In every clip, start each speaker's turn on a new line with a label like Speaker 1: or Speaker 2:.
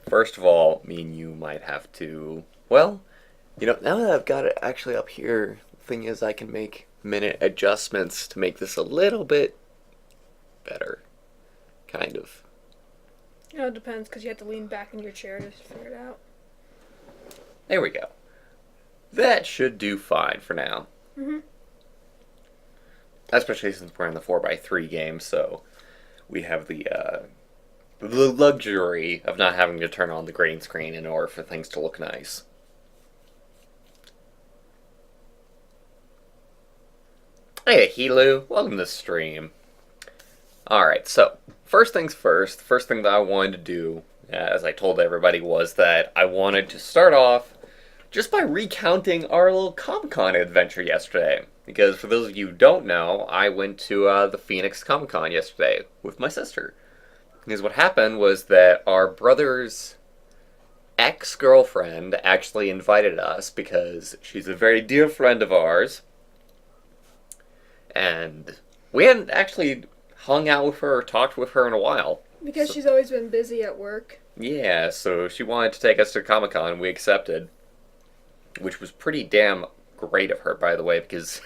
Speaker 1: First of all, me and you might have to. Well, now that I've got it actually up here, the thing is I can make minute adjustments to make this a little bit better. Kind of.
Speaker 2: It depends, because you have to lean back in your chair to figure it out.
Speaker 1: There we go. That should do fine for now.
Speaker 2: Mm-hmm.
Speaker 1: Especially since we're in the 4x3 game, so we have the luxury of not having to turn on the green screen in order for things to look nice. Hey, Helu. Welcome to the stream. Alright, so, first things first. First thing that I wanted to do, as I told everybody, was that I wanted to start off just by recounting our little Comicon adventure yesterday. Because for those of you who don't know, I went to the Phoenix Comicon yesterday with my sister. Because what happened was that our brother's ex-girlfriend actually invited us because she's a very dear friend of ours. And we hadn't actually hung out with her or talked with her in a while.
Speaker 2: Because she's always been busy at work.
Speaker 1: Yeah, so she wanted to take us to Comic-Con and we accepted. Which was pretty damn great of her, by the way, because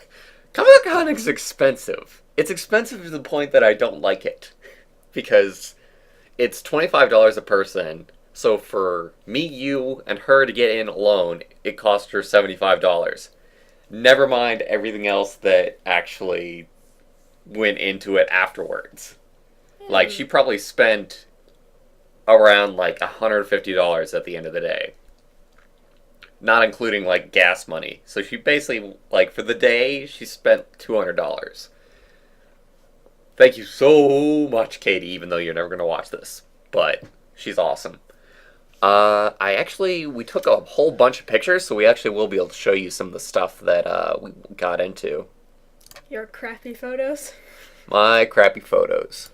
Speaker 1: Comic-Con is expensive. It's expensive to the point that I don't like it. Because it's $25 a person, so for me, you, and her to get in alone, it cost her $75. Never mind everything else that actually went into it afterwards. Like, she probably spent around, like, $150 at the end of the day. Not including, like, gas money. So she basically, like, for the day, she spent $200. Thank you so much, Katie, even though you're never going to watch this. But she's awesome. We took a whole bunch of pictures, so we actually will be able to show you some of the stuff that we got into.
Speaker 2: Your crappy photos?
Speaker 1: My crappy photos.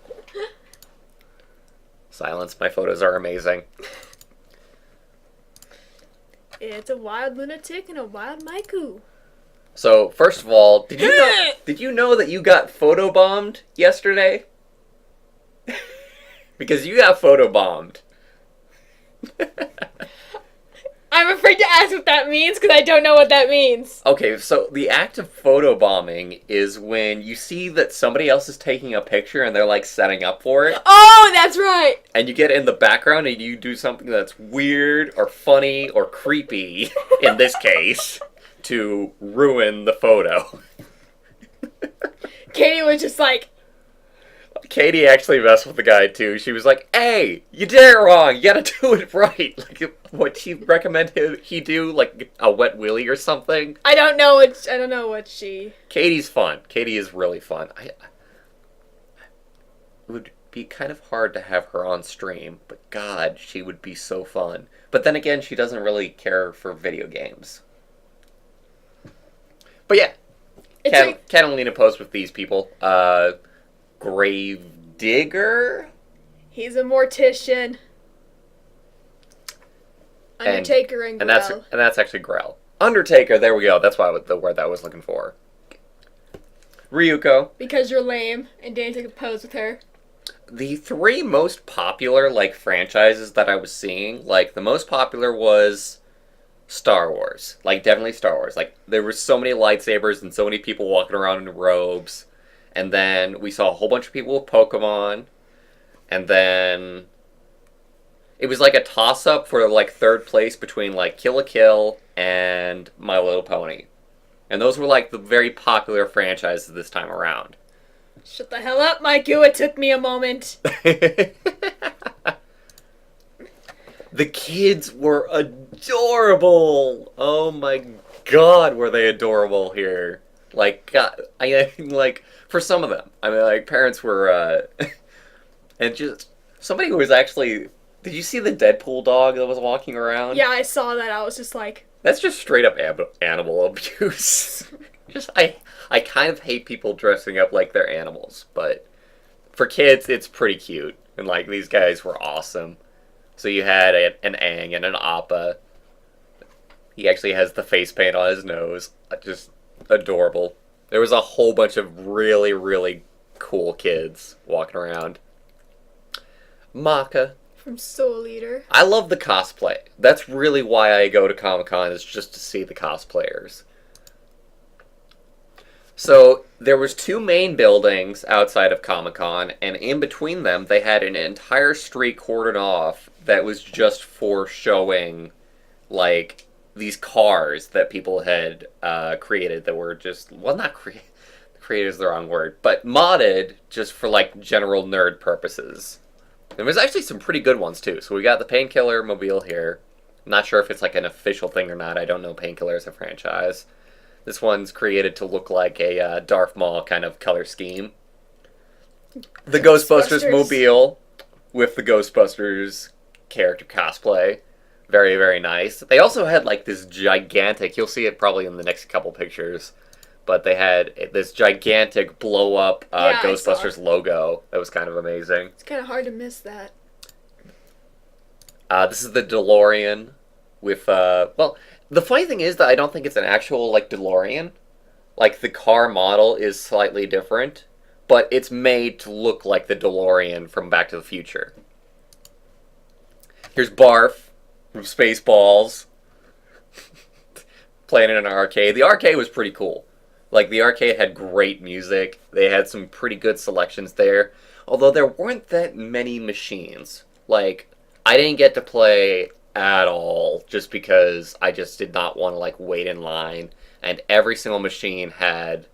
Speaker 1: Silence, my photos are amazing.
Speaker 2: It's a wild lunatic and a wild Maiku.
Speaker 1: So, first of all, did you know that you got photobombed yesterday? Because you got photobombed.
Speaker 2: I'm afraid to ask what that means because I don't know what that means.
Speaker 1: Okay, so the act of photobombing is when you see that somebody else is taking a picture and they're like setting up for it.
Speaker 2: Oh, that's right!
Speaker 1: And you get in the background and you do something that's weird or funny or creepy, in this case, to ruin the photo.
Speaker 2: Katie was just like...
Speaker 1: Katie actually messed with the guy too. She was like, "Hey, you did it wrong. You gotta do it right." Like, what she recommended he do, like a wet willy or something.
Speaker 2: I don't know what she...
Speaker 1: Katie's fun. Katie is really fun. It would be kind of hard to have her on stream, but God, she would be so fun. But then again, she doesn't really care for video games. But yeah, Catalina posed with these people. Grave Digger?
Speaker 2: He's a mortician. Undertaker and Grell.
Speaker 1: And that's actually Grell. Undertaker, there we go. That's the word that I was looking for. Ryuko.
Speaker 2: Because you're lame, and Danny took a pose with her.
Speaker 1: The three most popular, like, franchises that I was seeing, like, the most popular was Star Wars. Like, definitely Star Wars. Like, there were so many lightsabers and so many people walking around in robes. And then we saw a whole bunch of people with Pokemon. And then it was like a toss-up for like third place between like Kill la Kill and My Little Pony. And those were like the very popular franchises this time around.
Speaker 2: Shut the hell up, Maiku. It took me a moment.
Speaker 1: The kids were adorable. Oh my God, were they adorable here. Like, God, like, for some of them. I mean, like, parents were, and just, somebody who was actually, did you see the Deadpool dog that was walking around?
Speaker 2: Yeah, I saw that. I was just like...
Speaker 1: That's just straight up animal abuse. I kind of hate people dressing up like they're animals, but for kids, it's pretty cute. And, like, these guys were awesome. So you had an Aang and an Appa. He actually has the face paint on his nose. Just adorable. There was a whole bunch of really, really cool kids walking around. Maka
Speaker 2: From Soul Eater.
Speaker 1: I love the cosplay. That's really why I go to Comic-Con, is just to see the cosplayers. So, there was 2 main buildings outside of Comic-Con, and in between them, they had an entire street cordoned off that was just for showing, like, these cars that people had created that were just, well, not created is the wrong word, but modded just for, like, general nerd purposes. There was actually some pretty good ones, too. So we got the Painkiller Mobile here. I'm not sure if it's, like, an official thing or not. I don't know Painkiller as a franchise. This one's created to look like a Darth Maul kind of color scheme. The Ghostbusters Mobile with the Ghostbusters character cosplay. Very, very nice. They also had, like, this gigantic, you'll see it probably in the next couple pictures, but they had this gigantic blow-up Ghostbusters logo. That was kind of amazing.
Speaker 2: It's kind of hard to miss that.
Speaker 1: This is the DeLorean with, well, the funny thing is that I don't think it's an actual, like, DeLorean. Like, the car model is slightly different, but it's made to look like the DeLorean from Back to the Future. Here's Barf from Spaceballs playing in an arcade. The arcade was pretty cool. Like, the arcade had great music. They had some pretty good selections there. Although there weren't that many machines. Like, I didn't get to play at all just because I just did not want to, like, wait in line. And every single machine had,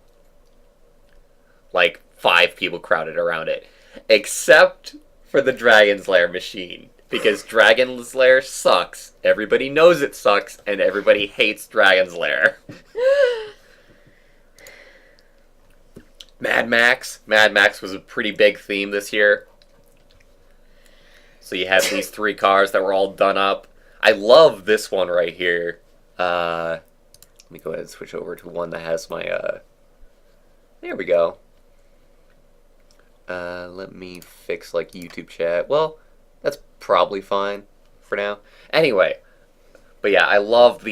Speaker 1: like, 5 people crowded around it. Except for the Dragon's Lair machine. Because Dragon's Lair sucks. Everybody knows it sucks. And everybody hates Dragon's Lair. Mad Max. Mad Max was a pretty big theme this year. So you had these 3 cars that were all done up. I love this one right here. Let me go ahead and switch over to one that has my, there we go. Let me fix, like, YouTube chat. Well, that's probably fine for now. Anyway. But yeah, I love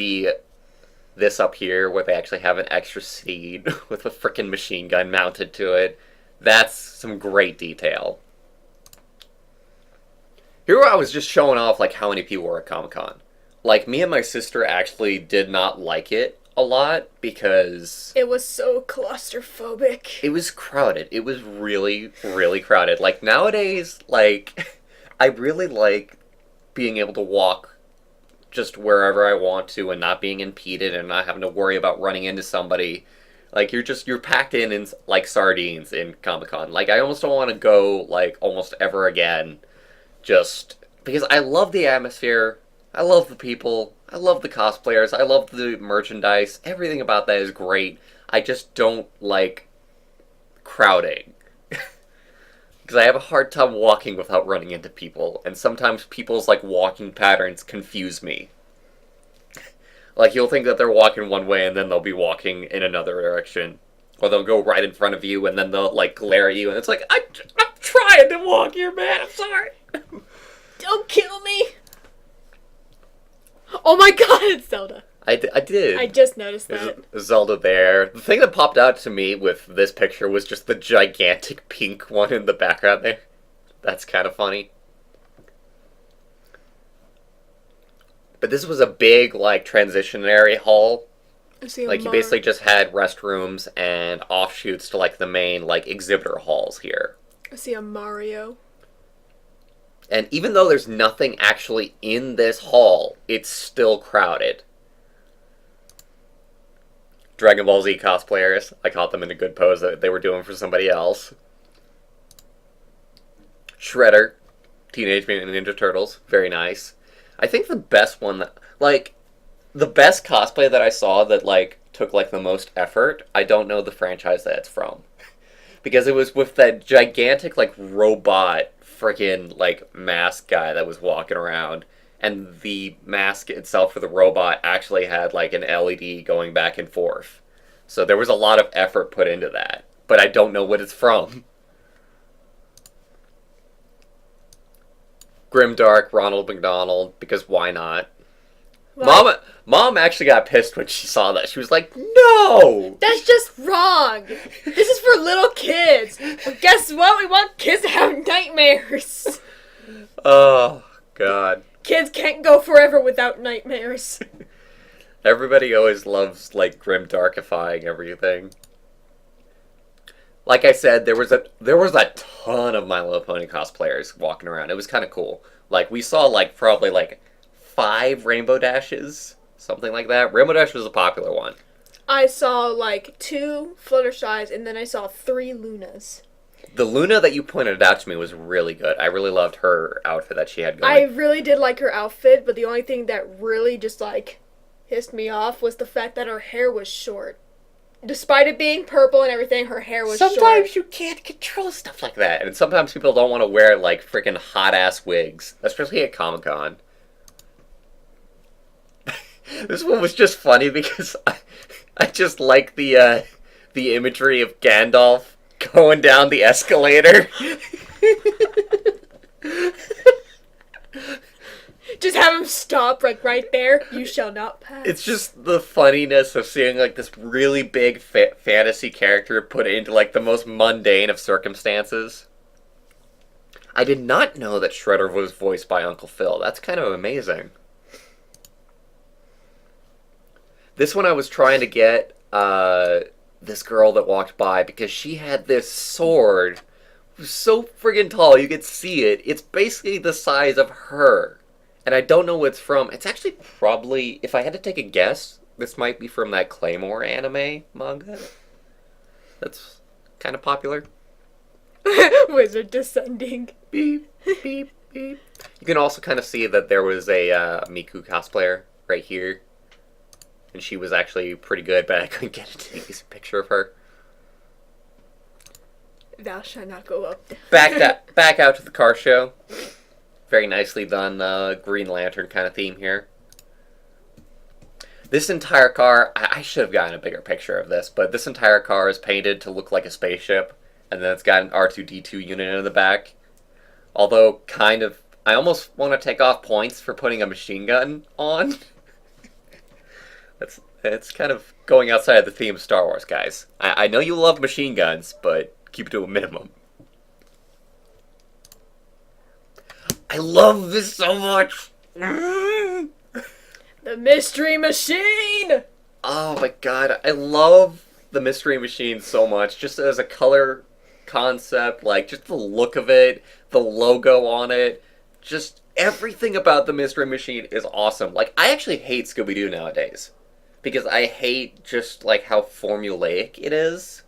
Speaker 1: this up here where they actually have an extra seat with a frickin' machine gun mounted to it. That's some great detail. Here I was just showing off, like, how many people were at Comic-Con. Like, me and my sister actually did not like it a lot because
Speaker 2: it was so claustrophobic.
Speaker 1: It was crowded. It was really, really crowded. Like, nowadays, like, I really like being able to walk just wherever I want to and not being impeded and not having to worry about running into somebody. Like, you're packed in like sardines in Comic-Con. Like, I almost don't want to go, like, almost ever again. Just because I love the atmosphere, I love the people, I love the cosplayers, I love the merchandise, everything about that is great. I just don't like crowding. Because I have a hard time walking without running into people, and sometimes people's, like, walking patterns confuse me. Like, you'll think that they're walking one way, and then they'll be walking in another direction. Or they'll go right in front of you, and then they'll, like, glare at you, and it's like, I'm trying to walk here, man, I'm sorry.
Speaker 2: Don't kill me! Oh my god, it's Zelda.
Speaker 1: I did.
Speaker 2: I just noticed that.
Speaker 1: There's Zelda there. The thing that popped out to me with this picture was just the gigantic pink one in the background there. That's kind of funny. But this was a big, like, transitionary hall. Like, you basically just had restrooms and offshoots to, like, the main, like, exhibitor halls here.
Speaker 2: I see a Mario.
Speaker 1: And even though there's nothing actually in this hall, it's still crowded. Dragon Ball Z cosplayers. I caught them in a good pose that they were doing for somebody else. Shredder. Teenage Mutant Ninja Turtles. Very nice. I think the best one that, like, the best cosplay that I saw that, like, took, like, the most effort, I don't know the franchise that it's from. Because it was with that gigantic, like, robot freaking, like, mask guy that was walking around. And the mask itself for the robot actually had, like, an LED going back and forth. So there was a lot of effort put into that. But I don't know what it's from. Grimdark, Ronald McDonald, because why not? What? Mom actually got pissed when she saw that. She was like, no!
Speaker 2: That's just wrong! This is for little kids! But guess what? We want kids to have nightmares!
Speaker 1: Oh, God.
Speaker 2: Kids can't go forever without nightmares.
Speaker 1: Everybody always loves, like, grim darkifying everything. Like I said, there was a ton of My Little Pony cosplayers walking around. It was kind of cool. Like, we saw, like, probably, like, 5 Rainbow Dashes, something like that. Rainbow Dash was a popular one.
Speaker 2: I saw like 2 Fluttershy's and then I saw 3 Lunas.
Speaker 1: The Luna that you pointed out to me was really good. I really loved her outfit that she had going.
Speaker 2: I really did like her outfit, but the only thing that really just like pissed me off was the fact that her hair was short. Despite it being purple and everything, her hair was
Speaker 1: Sometimes
Speaker 2: short.
Speaker 1: you can't control stuff like that. And sometimes people don't want to wear, like, freaking hot-ass wigs. Especially at Comicon. This one was just funny because I just like the imagery of Gandalf going down the escalator.
Speaker 2: Just have him stop right there. You shall not pass.
Speaker 1: It's just the funniness of seeing, like, this really big fantasy character put into, like, the most mundane of circumstances. I did not know that Shredder was voiced by Uncle Phil. That's kind of amazing. This one I was trying to get this girl that walked by because she had this sword. It was so friggin' tall, you could see it. It's basically the size of her. And I don't know what it's from. It's actually probably, if I had to take a guess, this might be from that Claymore anime manga. That's kind of popular.
Speaker 2: Wizard descending.
Speaker 1: Beep, beep, beep. You can also kind of see that there was a Miku cosplayer right here. And she was actually pretty good, but I couldn't get a decent picture of her.
Speaker 2: Thou shalt not go up there.
Speaker 1: Back out to the car show. Very nicely done Green Lantern kind of theme here. This entire car, I should have gotten a bigger picture of this, but this entire car is painted to look like a spaceship, and then it's got an R2-D2 unit in the back. Although, kind of, I almost want to take off points for putting a machine gun on. It's kind of going outside of the theme of Star Wars, guys. I know you love machine guns, but keep it to a minimum. I love this so much!
Speaker 2: The Mystery Machine!
Speaker 1: Oh my god, I love the Mystery Machine so much. Just as a color concept, like, just the look of it, the logo on it, just everything about the Mystery Machine is awesome. Like, I actually hate Scooby-Doo nowadays. Because I hate just, like, how formulaic it is.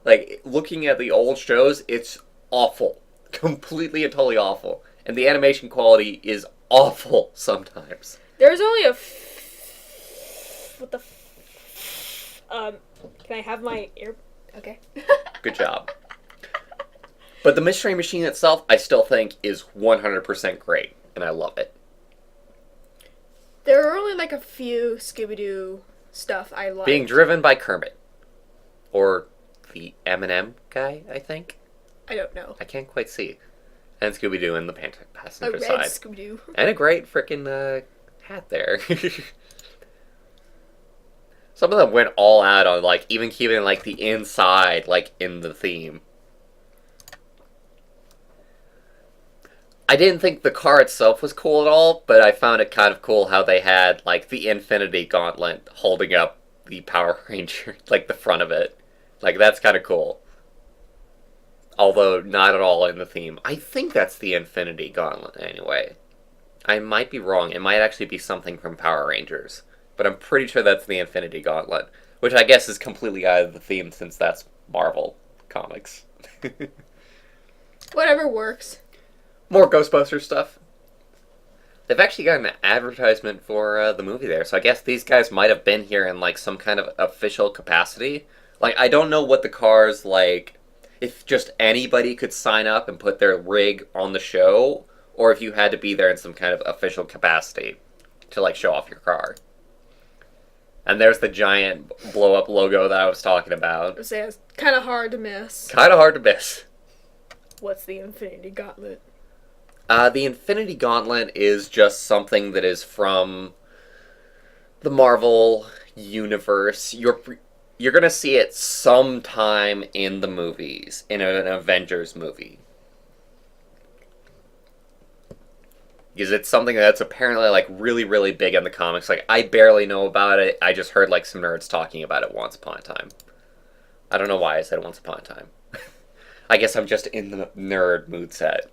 Speaker 1: Like, looking at the old shows, it's awful. Completely and totally awful. And the animation quality is awful sometimes.
Speaker 2: There's only what the can I have my ear? Okay.
Speaker 1: Good job. But the Mystery Machine itself, I still think, is 100% great. And I love it.
Speaker 2: There are only like a few Scooby-Doo stuff I like.
Speaker 1: Being driven by Kermit. Or the M&M guy, I think.
Speaker 2: I don't know.
Speaker 1: I can't quite see. And Scooby-Doo in the passenger
Speaker 2: A red
Speaker 1: side.
Speaker 2: Scooby-Doo.
Speaker 1: And a great frickin' hat there. Some of them went all out on, like, even keeping, like, the inside, like, in the theme. I didn't think the car itself was cool at all, but I found it kind of cool how they had, like, the Infinity Gauntlet holding up the Power Ranger, like, the front of it. Like, that's kind of cool. Although, not at all in the theme. I think that's the Infinity Gauntlet, anyway. I might be wrong. It might actually be something from Power Rangers. But I'm pretty sure that's the Infinity Gauntlet. Which I guess is completely out of the theme, since that's Marvel Comics.
Speaker 2: Whatever works.
Speaker 1: More Ghostbusters stuff. They've actually got an advertisement for the movie there, so I guess these guys might have been here in, like, some kind of official capacity. Like, I don't know what the cars, like, if just anybody could sign up and put their rig on the show, or if you had to be there in some kind of official capacity to, like, show off your car. And there's the giant blow-up logo that I was talking about.
Speaker 2: It's kind of hard to miss.
Speaker 1: Kind of hard to miss.
Speaker 2: What's the Infinity Gauntlet?
Speaker 1: The Infinity Gauntlet is just something that is from the Marvel universe. You're gonna see it sometime in the movies, in an Avengers movie. Because it's something that's apparently like really, really big in the comics. Like I barely know about it. I just heard like some nerds talking about it once upon a time. I don't know why I said once upon a time. I guess I'm just in the nerd mood set.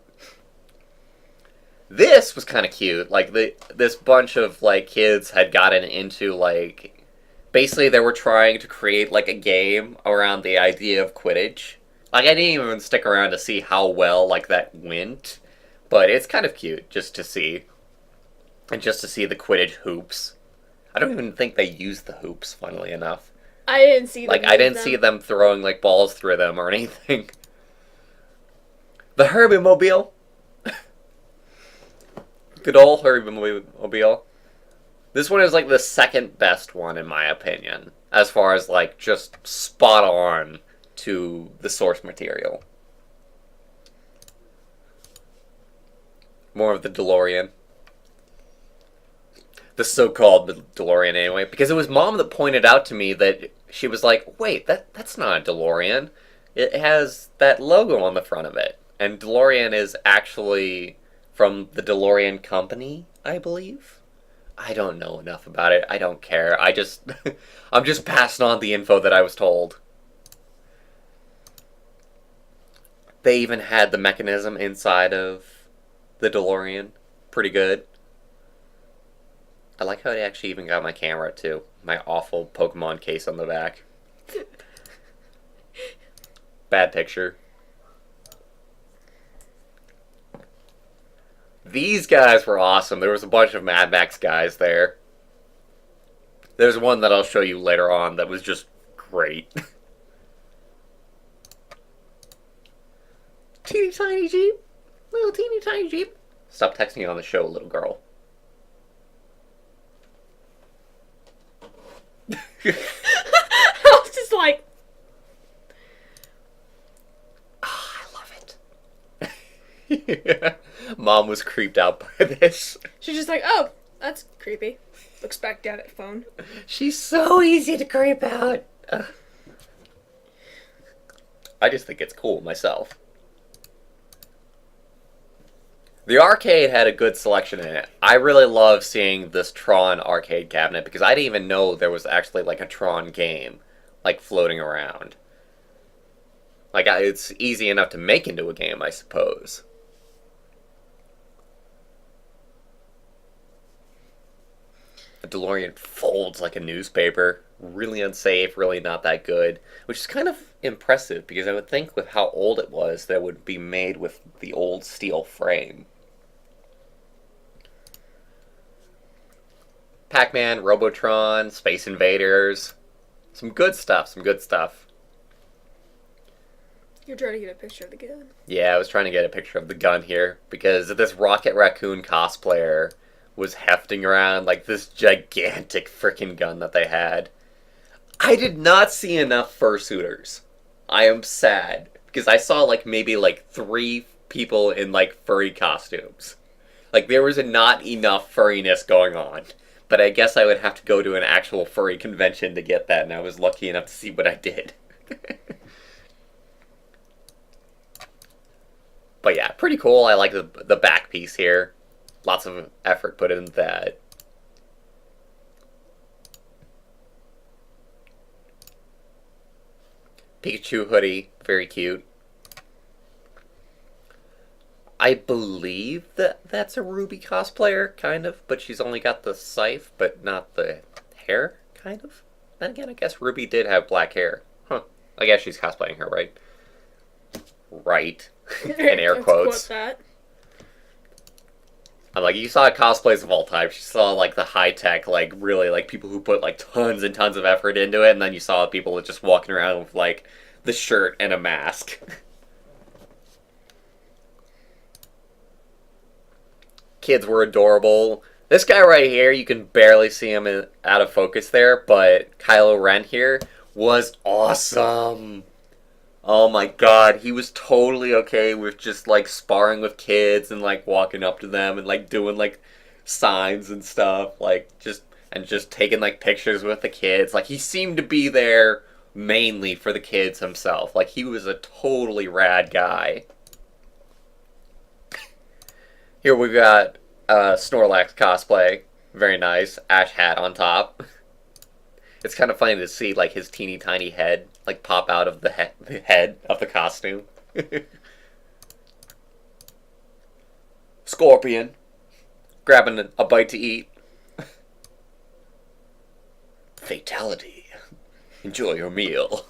Speaker 1: This was kind of cute. Like this bunch of like kids had gotten into like basically they were trying to create like a game around the idea of Quidditch. Like I didn't even stick around to see how well like that went, but it's kind of cute just to see, and just to see the Quidditch hoops. I don't even think they used the hoops, funnily enough.
Speaker 2: I didn't see them.
Speaker 1: Like I didn't see them throwing like balls through them or anything. The Herbie Mobile. Good old Herbie Mobile. This one is like the second best one in my opinion, as far as like just spot on to the source material. More of the DeLorean. The so-called DeLorean anyway, because it was Mom that pointed out to me that she was like, wait, that's not a DeLorean. It has that logo on the front of it. And DeLorean is actually from the DeLorean company, I believe. I don't know enough about it. I don't care. I'm just passing on the info that I was told. They even had the mechanism inside of the DeLorean. Pretty good. I like how they actually even got my camera, too. My awful Pokemon case on the back. Bad picture. These guys were awesome. There was a bunch of Mad Max guys there. There's one that I'll show you later on that was just great. Teeny tiny Jeep. Little teeny tiny Jeep. Stop texting on the show, little girl.
Speaker 2: I was just like,
Speaker 1: oh, I love it. Mom was creeped out by this.
Speaker 2: she's just like, oh, that's creepy. Looks back down at phone.
Speaker 1: She's so easy to creep out. I just think it's cool myself. The arcade had a good selection in it. I really love seeing this Tron arcade cabinet because I didn't even know there was actually like a Tron game like floating around. Like it's easy enough to make into a game, I suppose. The DeLorean folds like a newspaper. Really unsafe, really not that good. Which is kind of impressive because I would think with how old it was that it would be made with the old steel frame. Pac-Man, Robotron, Space Invaders. Some good stuff, some good stuff.
Speaker 2: You're trying to get a picture of the gun.
Speaker 1: Yeah, I was trying to get a picture of the gun here because this Rocket Raccoon cosplayer was hefting around like this gigantic freaking gun that they had. I did not see enough fursuiters. I am sad because I saw like maybe like 3 people in like furry costumes. Like there was not enough furriness going on. But I guess I would have to go to an actual furry convention to get that, and I was lucky enough to see what I did. But yeah, pretty cool. I like the back piece here. Lots of effort put into that. Pikachu hoodie, very cute. I believe that's a Ruby cosplayer, kind of, but she's only got the scythe, but not the hair, kind of. Then again, I guess Ruby did have black hair. Huh. I guess she's cosplaying her, right? Right. In air quotes.
Speaker 2: That.
Speaker 1: I'm like, you saw cosplays of all types. You saw, like, the high-tech, like, really, like, people who put, like, tons and tons of effort into it, and then you saw people just walking around with, like, the shirt and a mask. Kids were adorable. This guy right here, you can barely see him out of focus there, but Kylo Ren here was awesome. Oh my god, he was totally okay with just like sparring with kids and like walking up to them and like doing like signs and stuff, like just taking like pictures with the kids. Like he seemed to be there mainly for the kids himself. Like he was a totally rad guy. Here we got Snorlax cosplay. Very nice. Ash hat on top. It's kind of funny to see like his teeny tiny head like pop out of the head of the costume. Scorpion grabbing a bite to eat. Fatality. Enjoy your meal.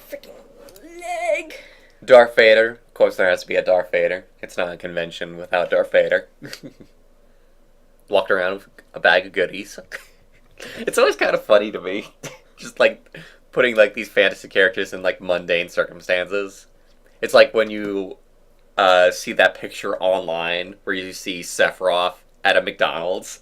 Speaker 2: Freaking leg.
Speaker 1: Darth Vader. Of course, there has to be a Darth Vader. It's not a convention without Darth Vader. Walked around with a bag of goodies. It's always kind of funny to me, just like putting like these fantasy characters in like mundane circumstances. It's like when you see that picture online where you see Sephiroth at a McDonald's.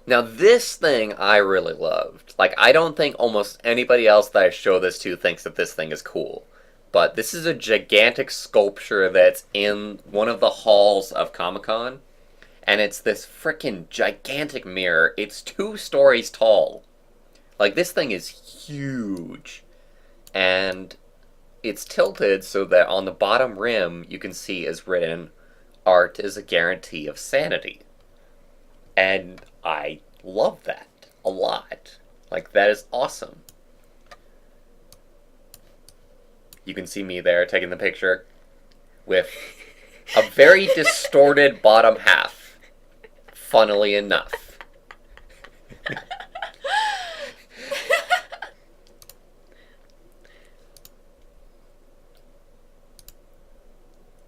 Speaker 1: Now this thing I really loved. Like I don't think almost anybody else that I show this to thinks that this thing is cool. But this is a gigantic sculpture that's in one of the halls of Comicon. And it's this frickin' gigantic mirror. It's 2 stories tall. Like this thing is huge. And it's tilted so that on the bottom rim you can see is written, "Art is a guarantee of sanity." And I love that a lot. Like, that is awesome. You can see me there taking the picture with a very distorted bottom half, funnily enough.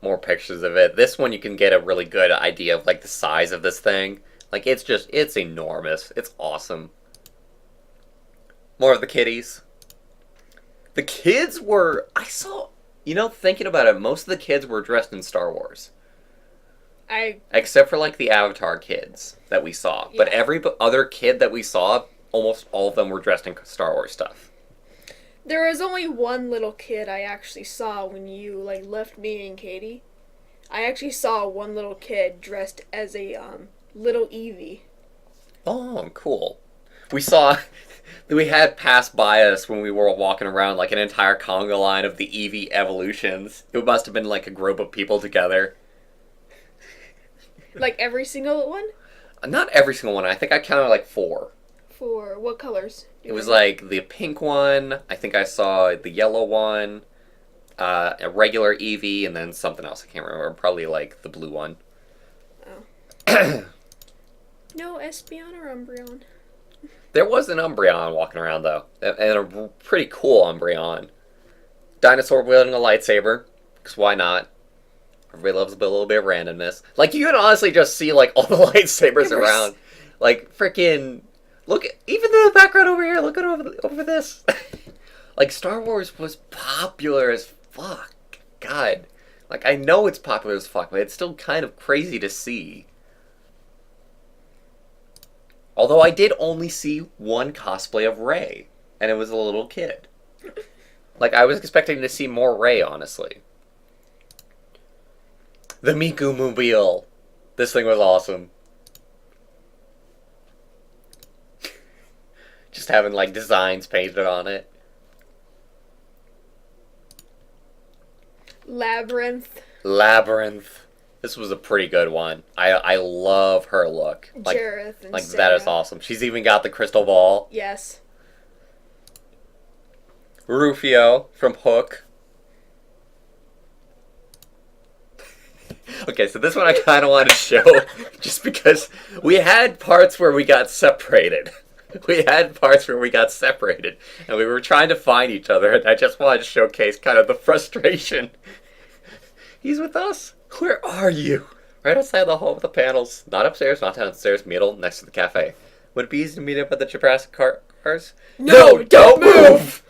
Speaker 1: More pictures of it. This one you can get a really good idea of like the size of this thing. Like it's enormous. It's awesome. More of the kitties. The kids were, thinking about it, most of the kids were dressed in Star Wars. Except for like the Avatar kids that we saw. Yeah. But every other kid that we saw, almost all of them were dressed in Star Wars stuff.
Speaker 2: There was only one little kid I actually saw when you left me and Katie. I actually saw one little kid dressed as a little Eevee.
Speaker 1: Oh, cool. We had passed by us when we were walking around like an entire conga line of the Eevee evolutions. It must have been like a group of people together.
Speaker 2: Like every single one?
Speaker 1: Not every single one. I think I counted like 4.
Speaker 2: 4. What colors?
Speaker 1: It was like the pink one. I think I saw the yellow one. A regular Eevee, and then something else. I can't remember. Probably like the blue one.
Speaker 2: Oh. No Espeon or Umbreon.
Speaker 1: There was an Umbreon walking around, though. And a pretty cool Umbreon. Dinosaur wielding a lightsaber. Because why not? Everybody loves a little bit of randomness. Like, you can honestly just see, like, all the lightsabers around. Like, freaking... Look, even in the background over here, look at over this. Like, Star Wars was popular as fuck. God. Like, I know it's popular as fuck, but it's still kind of crazy to see. Although I did only see one cosplay of Rey, and it was a little kid. Like, I was expecting to see more Rey, honestly. The Miku Mobile. This thing was awesome. Just having, like, designs painted on it.
Speaker 2: Labyrinth.
Speaker 1: This was a pretty good one. I love her look. Like,
Speaker 2: Jareth and
Speaker 1: like
Speaker 2: Sarah.
Speaker 1: That is awesome. She's even got the crystal ball.
Speaker 2: Yes.
Speaker 1: Rufio from Hook. Okay, so this one I kind of want to show just because we had parts where we got separated. And we were trying to find each other, and I just wanted to showcase kind of the frustration. He's with us. Where are you? Right outside the hall with the panels. Not upstairs, not downstairs, middle, next to the cafe. Would it be easy to meet up at the Jurassic cars? No, don't move!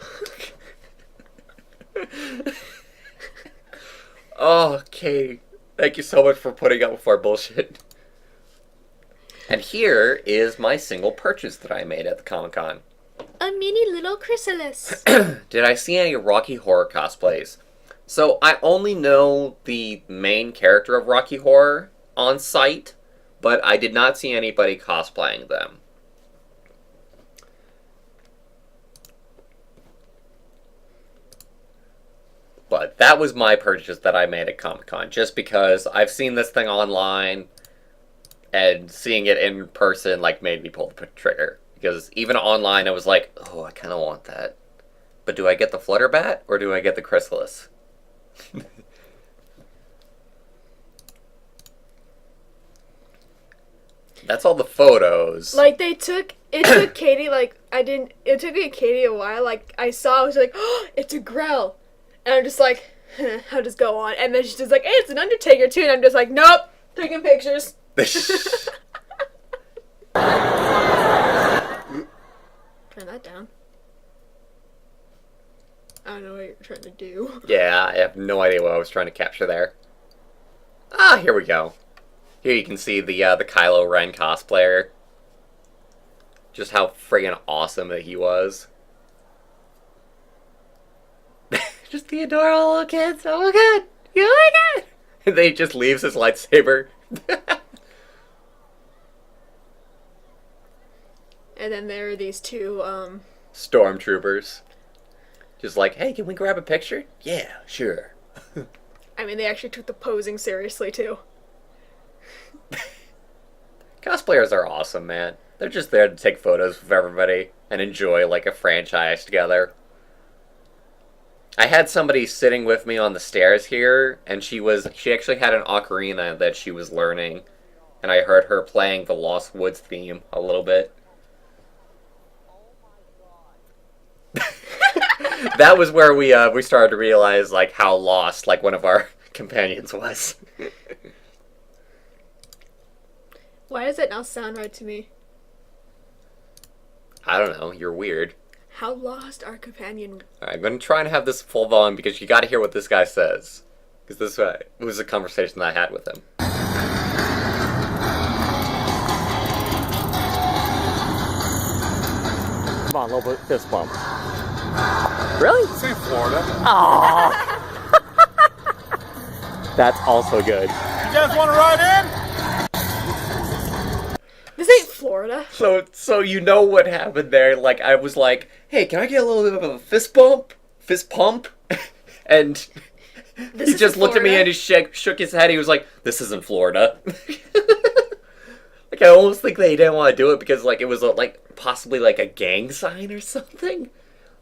Speaker 1: Oh, Katie. Thank you so much for putting up with our bullshit. And here is my single purchase that I made at the Comicon.
Speaker 2: A mini little chrysalis.
Speaker 1: Did I see any Rocky Horror cosplays? So I only know the main character of Rocky Horror on site, but I did not see anybody cosplaying them. But that was my purchase that I made at Comicon, just because I've seen this thing online, and seeing it in person, like, made me pull the trigger. Because even online, I was like, oh, I kind of want that. But do I get the Flutterbat, or do I get the Chrysalis? That's all the photos.
Speaker 2: Like, it took Katie, it took me Katie a while, like, I was like, oh, it's a Grell. And I'm just like, I'll just go on. And then she's just like, hey, it's an Undertaker too. And I'm just like, nope, taking pictures. Turn that down. I don't know what you're trying to do.
Speaker 1: Yeah, I have no idea what I was trying to capture there. Ah, here we go. Here you can see the Kylo Ren cosplayer. Just how friggin' awesome that he was. Just the adorable little kids. Oh my god! Oh my god! And then he just leaves his lightsaber.
Speaker 2: And then there are these two,
Speaker 1: Stormtroopers. Just like, hey, can we grab a picture? Yeah, sure.
Speaker 2: I mean, they actually took the posing seriously, too.
Speaker 1: Cosplayers are awesome, man. They're just there to take photos with everybody and enjoy, like, a franchise together. I had somebody sitting with me on the stairs here, and she actually had an ocarina that she was learning, and I heard her playing the Lost Woods theme a little bit. That was where we started to realize, like, how lost, like, one of our companions was.
Speaker 2: Why does that not sound right to me?
Speaker 1: I don't know, you're weird.
Speaker 2: How lost our companion...
Speaker 1: Alright, I'm going to try and have this full volume because you got to hear what this guy says. Because this was a conversation that I had with him. Come on, a little bit fist bump. Really?
Speaker 3: Say Florida.
Speaker 1: Aww. That's also good.
Speaker 3: You guys want to ride in?
Speaker 2: This ain't Florida.
Speaker 1: So you know what happened there. Like, I was like, hey, can I get a little bit of a fist bump? Fist pump? And he just looked at me and he shook his head. He was like, this isn't Florida. Like, I almost think they didn't want to do it because, like, it was, like, possibly, like, a gang sign or something.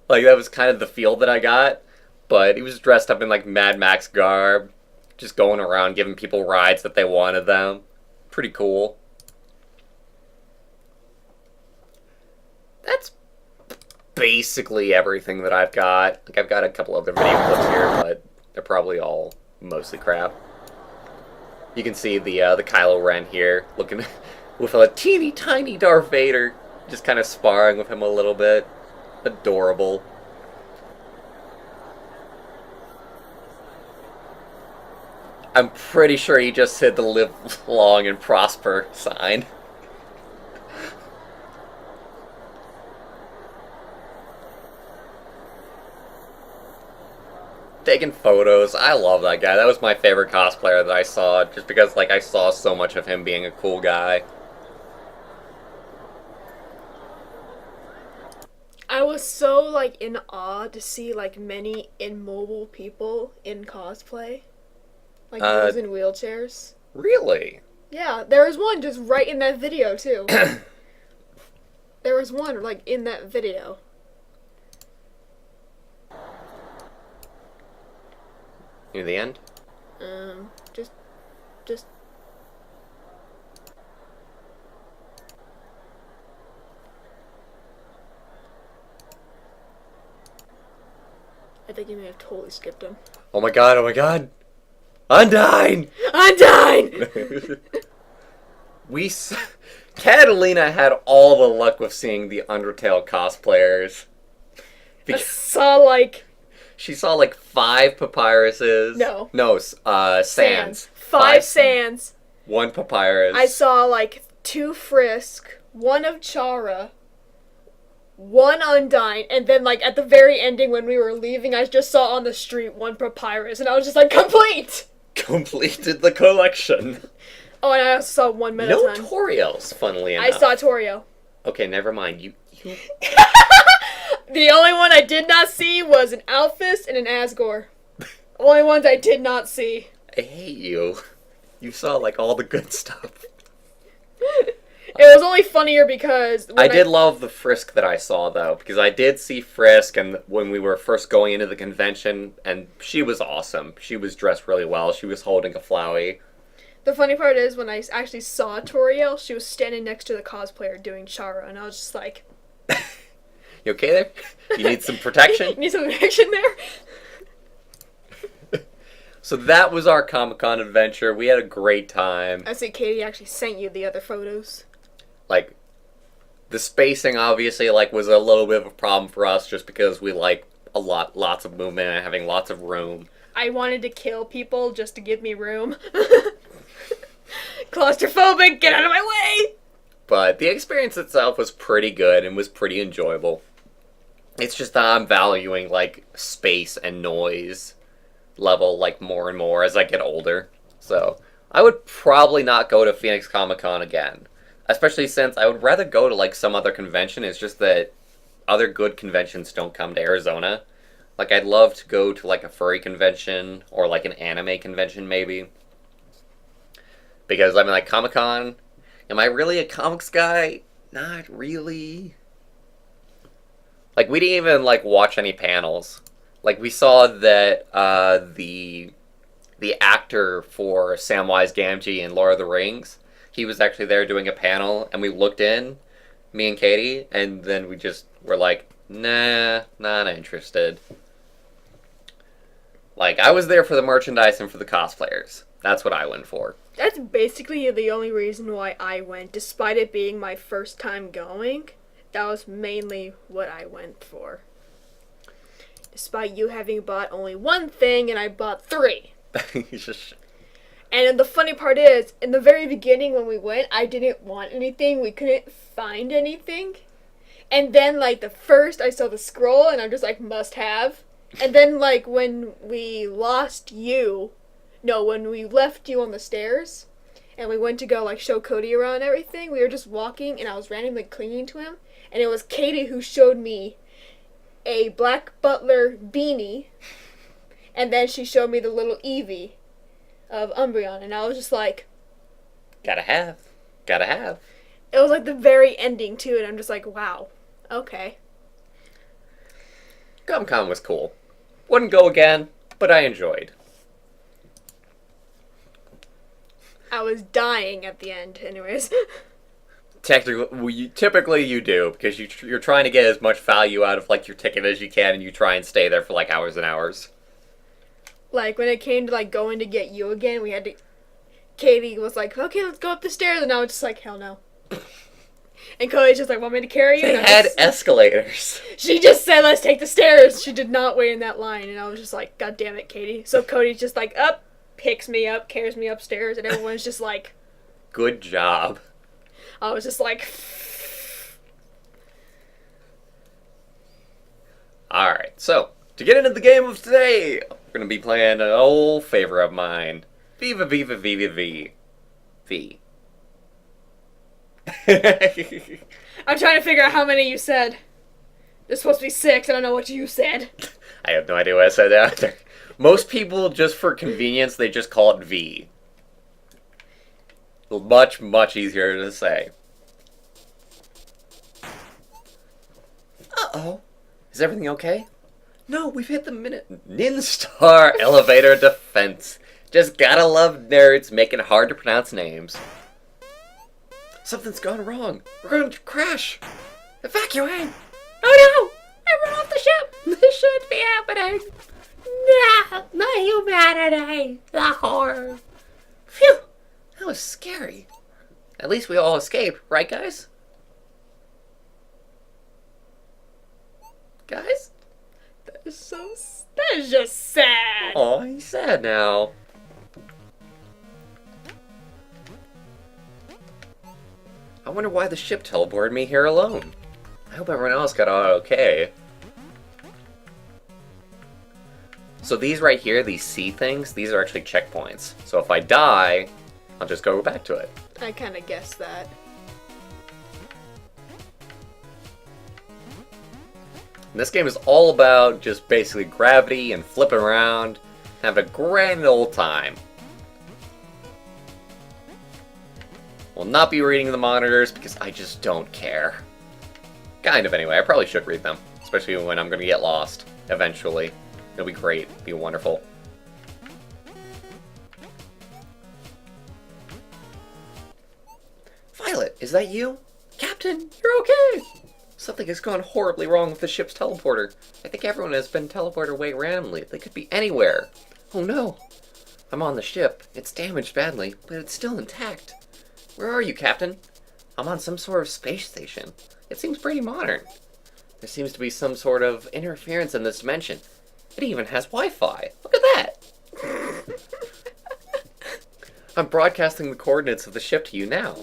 Speaker 1: Like, that was kind of the feel that I got. But he was dressed up in, like, Mad Max garb. Just going around giving people rides that they wanted them. Pretty cool. That's basically everything that I've got. Like, I've got a couple other video clips here, but they're probably all mostly crap. You can see the Kylo Ren here, looking with a teeny tiny Darth Vader, just kind of sparring with him a little bit. Adorable. I'm pretty sure he just said the live long and prosper sign. Taking photos. I love that guy. That was my favorite cosplayer that I saw, just because, like, I saw so much of him being a cool guy.
Speaker 2: I was so, like, in awe to see, like, many immobile people in cosplay. Like, those in wheelchairs.
Speaker 1: Really?
Speaker 2: Yeah, there was one just right in that video, too. There was one, like, in that video.
Speaker 1: Near the end?
Speaker 2: Just... I think you may have totally skipped him.
Speaker 1: Oh my god, oh my god! Undyne!
Speaker 2: Undyne!
Speaker 1: Catalina had all the luck with seeing the Undertale cosplayers.
Speaker 2: I saw, like...
Speaker 1: She saw, like, 5 papyruses.
Speaker 2: No.
Speaker 1: No, Sans.
Speaker 2: 5 Sans.
Speaker 1: 1 papyrus.
Speaker 2: I saw, like, 2 Frisk, 1 of Chara, 1 Undyne, and then, like, at the very ending when we were leaving, I just saw on the street 1 papyrus, and I was just like, complete!
Speaker 1: Completed the collection.
Speaker 2: Oh, and I also saw 1 Mettaton.
Speaker 1: No Toriels, funnily enough.
Speaker 2: I saw Torio.
Speaker 1: Okay, never mind. You...
Speaker 2: The only one I did not see was an Alphys and an Asgore. Only ones I did not see.
Speaker 1: I hate you. You saw, like, all the good stuff.
Speaker 2: It was only funnier because...
Speaker 1: I did love the Frisk that I saw, though, because I did see Frisk and when we were first going into the convention, and she was awesome. She was dressed really well. She was holding a Flowey.
Speaker 2: The funny part is, when I actually saw Toriel, she was standing next to the cosplayer doing Chara, and I was just like...
Speaker 1: You okay there? You need some protection?
Speaker 2: You need some protection there?
Speaker 1: So that was our Comic-Con adventure. We had a great time.
Speaker 2: I see Katie actually sent you the other photos.
Speaker 1: Like, the spacing obviously, like, was a little bit of a problem for us just because we like lots of movement and having lots of room.
Speaker 2: I wanted to kill people just to give me room. Claustrophobic, get out of my way!
Speaker 1: But the experience itself was pretty good and was pretty enjoyable. It's just that I'm valuing, like, space and noise level, like, more and more as I get older. So, I would probably not go to Phoenix Comic-Con again. Especially since I would rather go to, like, some other convention. It's just that other good conventions don't come to Arizona. Like, I'd love to go to, like, a furry convention or, like, an anime convention, maybe. Because, I mean, like, Comic-Con, am I really a comics guy? Not really. Like, we didn't even, like, watch any panels. Like, we saw that the actor for Samwise Gamgee in Lord of the Rings, he was actually there doing a panel, and we looked in, me and Katie, and then we just were like, nah, not interested. Like, I was there for the merchandise and for the cosplayers. That's what I went for.
Speaker 2: That's basically the only reason why I went, despite it being my first time going. That was mainly what I went for. Despite you having bought only one thing, and I bought 3. And the funny part is, in the very beginning when we went, I didn't want anything. We couldn't find anything. And then, like, the first, I saw the scroll, and I'm just like, must have. And then, like, when we lost you... No, when we left you on the stairs, and we went to go, like, show Cody around and everything, we were just walking, and I was randomly clinging to him, and it was Katie who showed me a Black Butler beanie, and then she showed me the little Eevee of Umbreon, and I was just like...
Speaker 1: Gotta have.
Speaker 2: It was, like, the very ending to it. I'm just like, wow, okay.
Speaker 1: Comic-Con was cool. Wouldn't go again, but I enjoyed.
Speaker 2: I was dying at the end, anyways.
Speaker 1: Typically you do, because you're trying to get as much value out of, like, your ticket as you can, and you try and stay there for, like, hours and hours.
Speaker 2: Like, when it came to, like, going to get you again, we had to... Katie was like, okay, let's go up the stairs, and I was just like, hell no. And Cody's just like, want me to carry you?
Speaker 1: They had escalators.
Speaker 2: She just said, let's take the stairs. She did not wait in that line, and I was just like, God damn it, Katie. So Cody's just like, up, picks me up, carries me upstairs, and everyone's just like...
Speaker 1: Good job.
Speaker 2: I was just like...
Speaker 1: Alright, so, to get into the game of today, we're going to be playing an old favorite of mine. VVVVVV. V.
Speaker 2: I'm trying to figure out how many you said. There's supposed to be 6, I don't know what you said.
Speaker 1: I have no idea what I said after. Most people, just for convenience, they just call it V. Much, much easier to say. Uh-oh. Is everything okay? No, we've hit the Ninstar elevator defense. Just gotta love nerds making hard to pronounce names. Something's gone wrong. We're going to crash. Evacuate.
Speaker 2: Oh no! Everyone off the ship! This shouldn't be happening! No! The humanity! The horror!
Speaker 1: Phew! That was scary. At least we all escaped, right, guys? Guys?
Speaker 2: That is just sad!
Speaker 1: Oh, he's sad now. I wonder why the ship teleported me here alone. I hope everyone else got out okay. So these right here, these C things, these are actually checkpoints. So if I die, I'll just go back to it.
Speaker 2: I kinda guessed that.
Speaker 1: And this game is all about just basically gravity and flipping around. having a grand old time. Will not be reading the monitors because I just don't care. Kind of anyway, I probably should read them. Especially when I'm going to get lost, eventually. It'll be great, it'll be wonderful. Violet, is that you? Captain, you're okay! Something has gone horribly wrong with the ship's teleporter. I think everyone has been teleported away randomly. They could be anywhere. Oh no! I'm on the ship. It's damaged badly, but it's still intact. Where are you, Captain? I'm on some sort of space station. It seems pretty modern. There seems to be some sort of interference in this dimension. It even has Wi-Fi. Look at that! I'm broadcasting the coordinates of the ship to you now.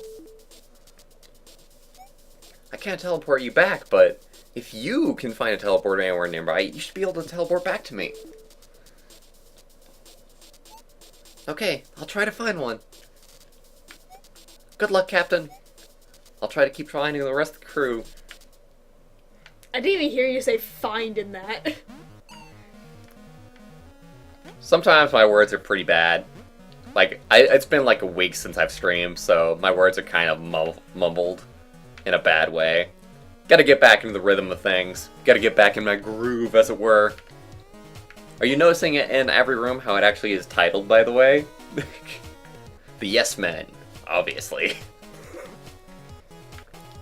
Speaker 1: I can't teleport you back, but if you can find a teleporter anywhere nearby, you should be able to teleport back to me. Okay, I'll try to find one. Good luck, Captain. I'll try to keep finding the rest of the crew.
Speaker 2: I didn't even hear you say "find" in that.
Speaker 1: Sometimes my words are pretty bad. Like, it's been like a week since I've streamed, so my words are kind of mumbled in a bad way. Gotta get back into the rhythm of things. Gotta get back in my groove, as it were. Are you noticing it in every room how it actually is titled, by the way? The Yes Men, obviously.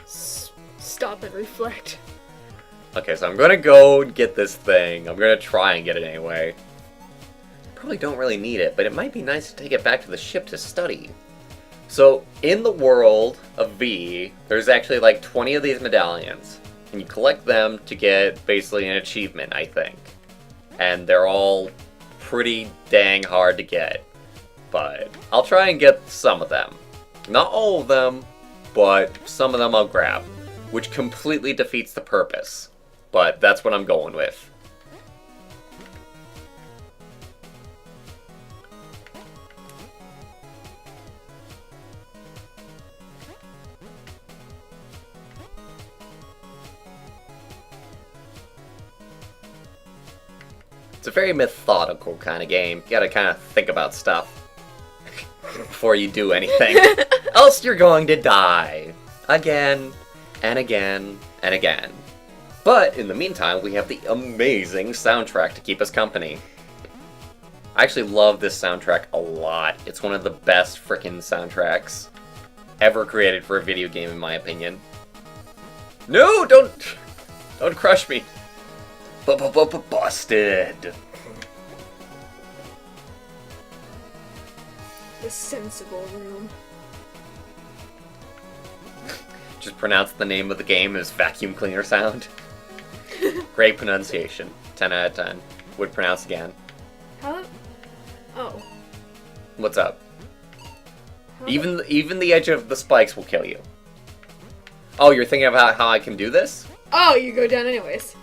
Speaker 2: Stop and reflect.
Speaker 1: Okay, so I'm gonna go get this thing. I'm gonna try and get it anyway. Probably don't really need it, but it might be nice to take it back to the ship to study. So, in the world of V, there's actually like 20 of these medallions. And you collect them to get basically an achievement, I think. And they're all pretty dang hard to get. But I'll try and get some of them. Not all of them, but some of them I'll grab. Which completely defeats the purpose. But that's what I'm going with. It's a very methodical kind of game. You gotta kind of think about stuff before you do anything. Else you're going to die. Again, and again, and again. But in the meantime, we have the amazing soundtrack to keep us company. I actually love this soundtrack a lot. It's one of the best frickin' soundtracks ever created for a video game, in my opinion. No, don't crush me. Busted.
Speaker 2: The sensible room.
Speaker 1: Just pronounce the name of the game as vacuum cleaner sound. Great pronunciation. 10 out of 10. Would pronounce again.
Speaker 2: How? Oh.
Speaker 1: What's up? Even the edge of the spikes will kill you. Oh, you're thinking about how I can do this?
Speaker 2: Oh, you go down anyways.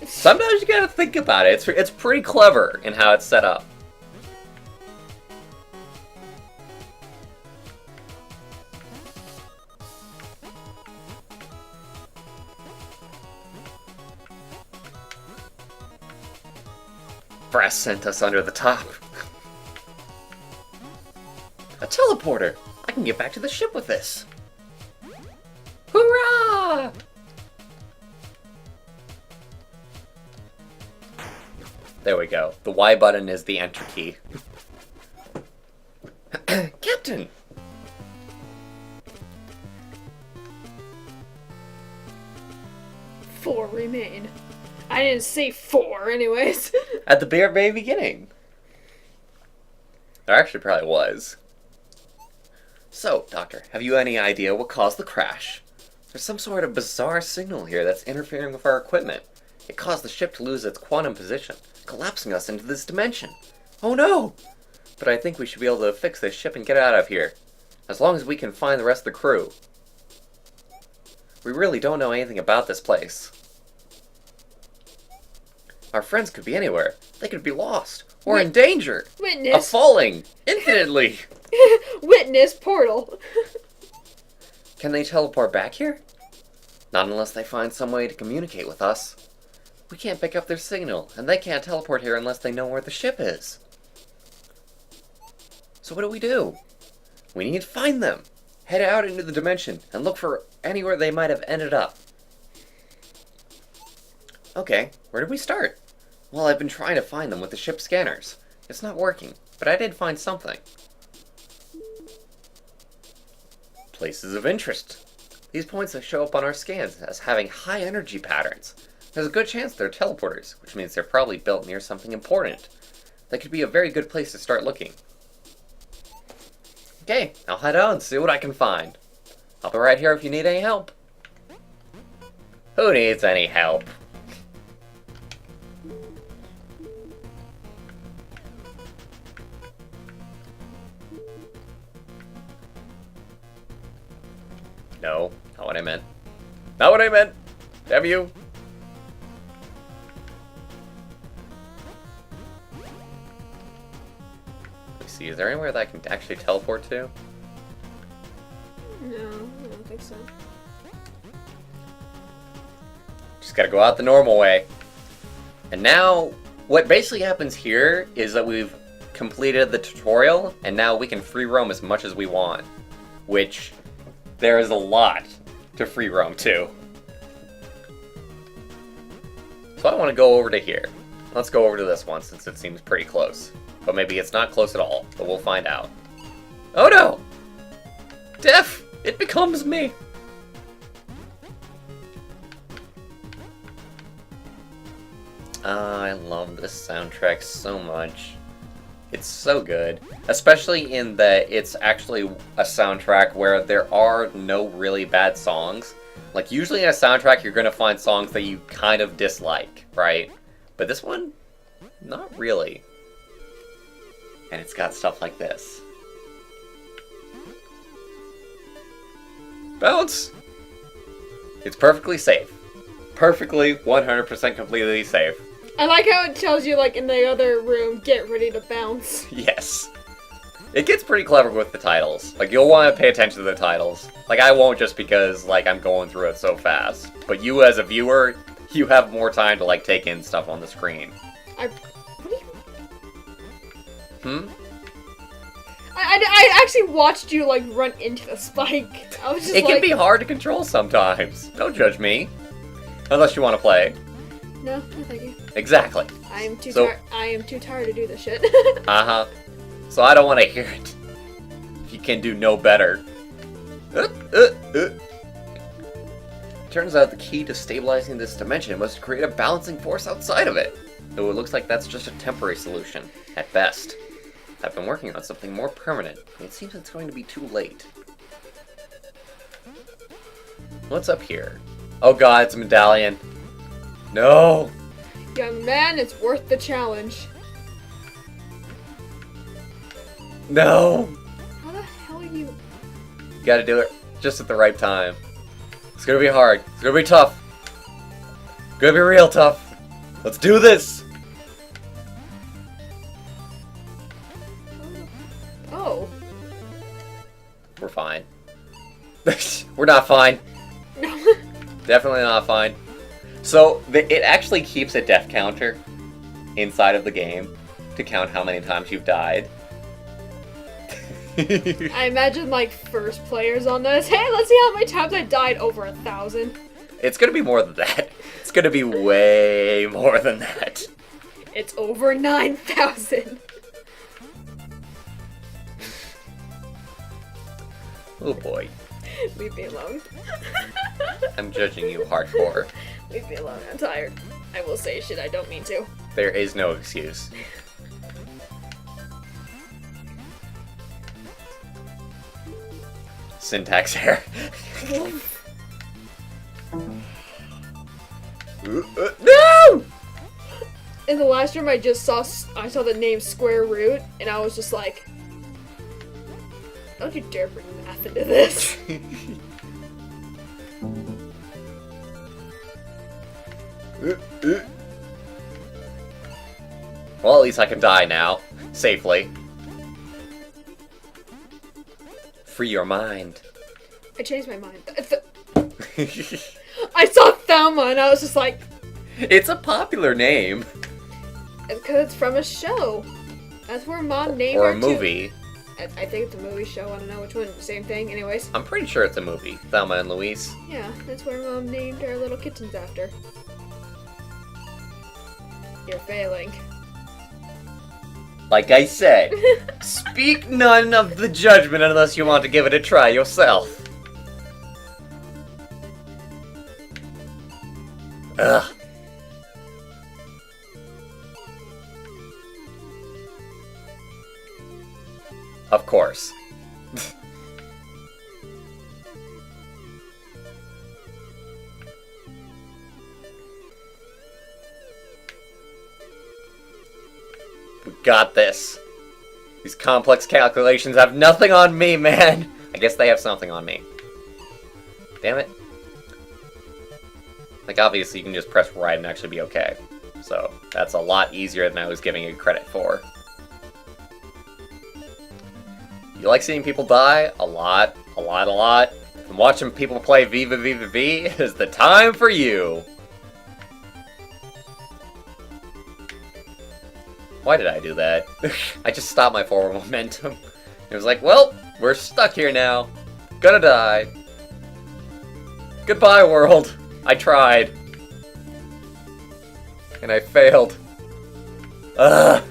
Speaker 1: Sometimes you gotta think about it. It's pretty clever in how it's set up. Brass sent us under the top. A teleporter! I can get back to the ship with this. Hoorah! There we go. The Y button is the enter key. Captain!
Speaker 2: 4 remain. I didn't say 4 anyways.
Speaker 1: At the very beginning. There actually probably was. So, Doctor, have you any idea what caused the crash? There's some sort of bizarre signal here that's interfering with our equipment. It caused the ship to lose its quantum position, collapsing us into this dimension. Oh no! But I think we should be able to fix this ship and get out of here. As long as we can find the rest of the crew. We really don't know anything about this place. Our friends could be anywhere. They could be lost. Or in danger.
Speaker 2: Witness.
Speaker 1: Of falling. Infinitely.
Speaker 2: Witness portal.
Speaker 1: Can they teleport back here? Not unless they find some way to communicate with us. We can't pick up their signal, and they can't teleport here unless they know where the ship is. So what do? We need to find them. Head out into the dimension and look for anywhere they might have ended up. Okay, where did we start? Well, I've been trying to find them with the ship scanners. It's not working, but I did find something. Places of interest. These points that show up on our scans as having high energy patterns. There's a good chance they're teleporters, which means they're probably built near something important. That could be a very good place to start looking. Okay, I'll head out and see what I can find. I'll be right here if you need any help. Who needs any help? No, not what I meant. Not what I meant! Damn you! Let's see, is there anywhere that I can actually teleport to?
Speaker 2: No, I don't think so.
Speaker 1: Just gotta go out the normal way. And now, what basically happens here is that we've completed the tutorial, and now we can free roam as much as we want. Which, there is a lot to free roam to. So I want to go over to here. Let's go over to this one since it seems pretty close. But maybe it's not close at all, but we'll find out. Oh no! Death! It becomes me! I love this soundtrack so much. It's so good. Especially in that it's actually a soundtrack where there are no really bad songs. Like, usually in a soundtrack you're gonna find songs that you kind of dislike, right? But this one, not really. And it's got stuff like this. Bounce! It's perfectly safe. Perfectly, 100% completely safe.
Speaker 2: I like how it tells you, like, in the other room, get ready to bounce.
Speaker 1: Yes. It gets pretty clever with the titles. Like, you'll want to pay attention to the titles. Like, I won't just because, like, I'm going through it so fast. But you as a viewer, you have more time to, like, take in stuff on the screen.
Speaker 2: I actually watched you, like, run into the spike. I was just
Speaker 1: It can be hard to control sometimes. Don't judge me. Unless you want to play.
Speaker 2: No, no thank you.
Speaker 1: Exactly.
Speaker 2: I am too tired to do this shit.
Speaker 1: Uh-huh. So I don't want to hear it. You can do no better. Turns out the key to stabilizing this dimension was to create a balancing force outside of it. Though it looks like that's just a temporary solution, at best. I've been working on something more permanent. It seems it's going to be too late. What's up here? Oh god, it's a medallion. No!
Speaker 2: Young man, it's worth the challenge.
Speaker 1: No!
Speaker 2: How the hell are you...
Speaker 1: You gotta do it just at the right time. It's gonna be hard. It's gonna be tough. It's gonna be real tough. Let's do this!
Speaker 2: Oh.
Speaker 1: We're fine. We're not fine.
Speaker 2: No.
Speaker 1: Definitely not fine. So, it actually keeps a death counter inside of the game to count how many times you've died.
Speaker 2: I imagine, like, first players on this. Hey, let's see how many times I died. Over 1,000.
Speaker 1: It's gonna be more than that. It's gonna be way more than that.
Speaker 2: It's over 9,000.
Speaker 1: Oh boy.
Speaker 2: Leave me alone.
Speaker 1: I'm judging you hardcore.
Speaker 2: Leave me alone. I'm tired. I will say shit I don't mean to.
Speaker 1: There is no excuse. Syntax error. No!
Speaker 2: In the last room, I saw the name Square Root, and I was just like, don't you dare bring math into this.
Speaker 1: Well, at least I can die now. Safely. Free your mind.
Speaker 2: I changed my mind. I saw Thelma, and I was just like,
Speaker 1: It's a popular name.
Speaker 2: Because it's from a show. That's where Mom named
Speaker 1: Or
Speaker 2: her
Speaker 1: a
Speaker 2: too.
Speaker 1: movie.
Speaker 2: I think it's a movie show. I don't know which one. Same thing. Anyways.
Speaker 1: I'm pretty sure it's a movie. Thelma and Louise.
Speaker 2: Yeah, that's where Mom named her little kittens after. You're failing.
Speaker 1: Like I said, speak none of the judgment unless you want to give it a try yourself. Ugh. Of course. We got this. These complex calculations have nothing on me, man. I guess they have something on me. Damn it. Like, obviously you can just press right and actually be okay. So, that's a lot easier than I was giving it credit for. You like seeing people die? A lot. And watching people play VVVVV is the time for you. Why did I do that? I just stopped my forward momentum. It was like, well, we're stuck here now. Gonna die. Goodbye, world. I tried. And I failed. Ugh.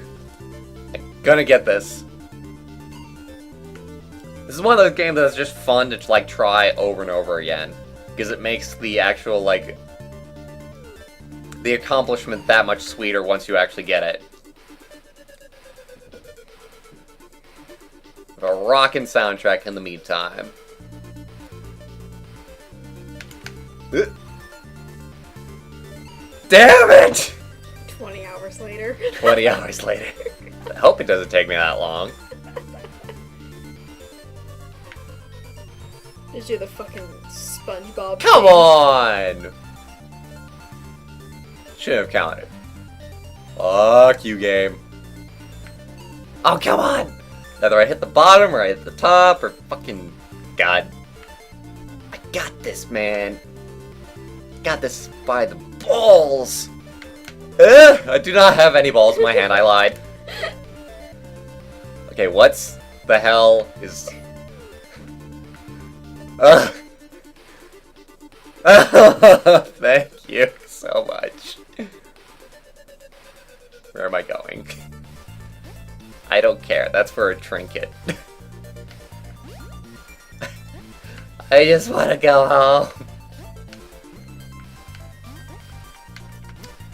Speaker 1: I'm gonna get this. This is one of those games that's just fun to, like, try over and over again. Because it makes the actual, like, the accomplishment that much sweeter once you actually get it. A rockin' soundtrack in the meantime. Damn it!
Speaker 2: 20 hours later.
Speaker 1: 20 hours later. I hope it doesn't take me that long.
Speaker 2: Just do the fucking SpongeBob.
Speaker 1: Come
Speaker 2: thing.
Speaker 1: on! Should have counted. Fuck you, game. Oh, come on! Either I hit the bottom or I hit the top or fucking... God. I got this, man. Got this by the balls. I do not have any balls in my hand, I lied. Okay, what's the hell is... Thank you so much. Where am I going? I don't care. That's for a trinket. I just want to go home.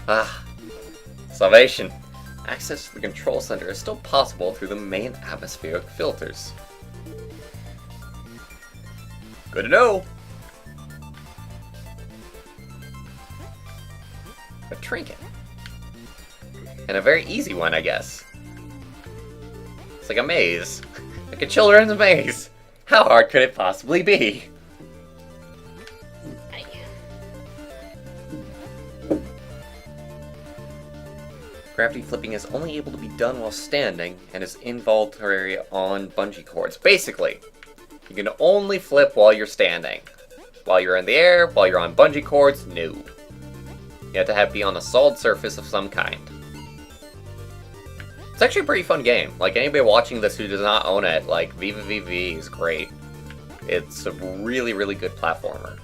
Speaker 1: Ah. Salvation. Access to the control center is still possible through the main atmospheric filters. Good to know. A trinket. And a very easy one, I guess. It's like a maze. Like a children's maze. How hard could it possibly be? Gravity flipping is only able to be done while standing and is involuntary on bungee cords. Basically, you can only flip while you're standing. While you're in the air, while you're on bungee cords, no. You have to be on a solid surface of some kind. It's actually a pretty fun game. Like, anybody watching this who does not own it, like, VVVV is great. It's a really, really good platformer.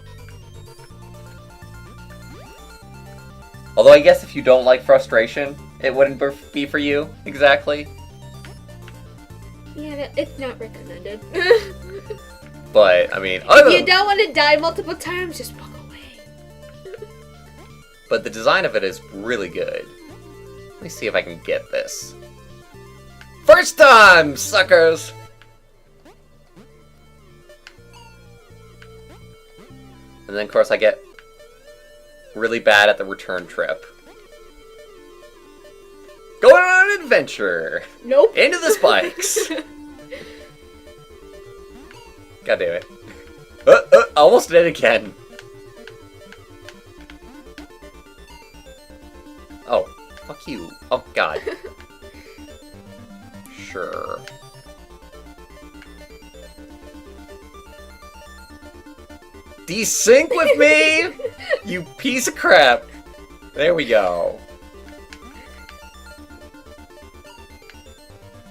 Speaker 1: Although I guess if you don't like frustration, it wouldn't be for you, exactly.
Speaker 2: Yeah, it's not recommended.
Speaker 1: But, I mean...
Speaker 2: If you don't want to die multiple times, just walk away.
Speaker 1: But the design of it is really good. Let me see if I can get this. First time, suckers! And then, of course, I get really bad at the return trip. Going on an adventure!
Speaker 2: Nope.
Speaker 1: Into the spikes! God damn it. Almost did it again. Oh, fuck you. Oh, God. Sure. Desync with me? You piece of crap. There we go.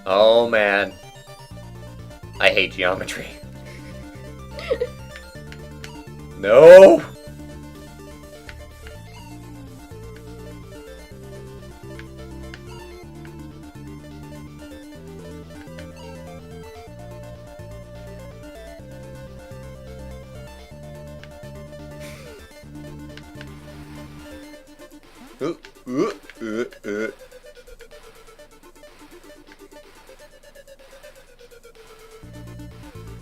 Speaker 1: Oh man. I hate geometry. No! Uh, uh, uh, uh.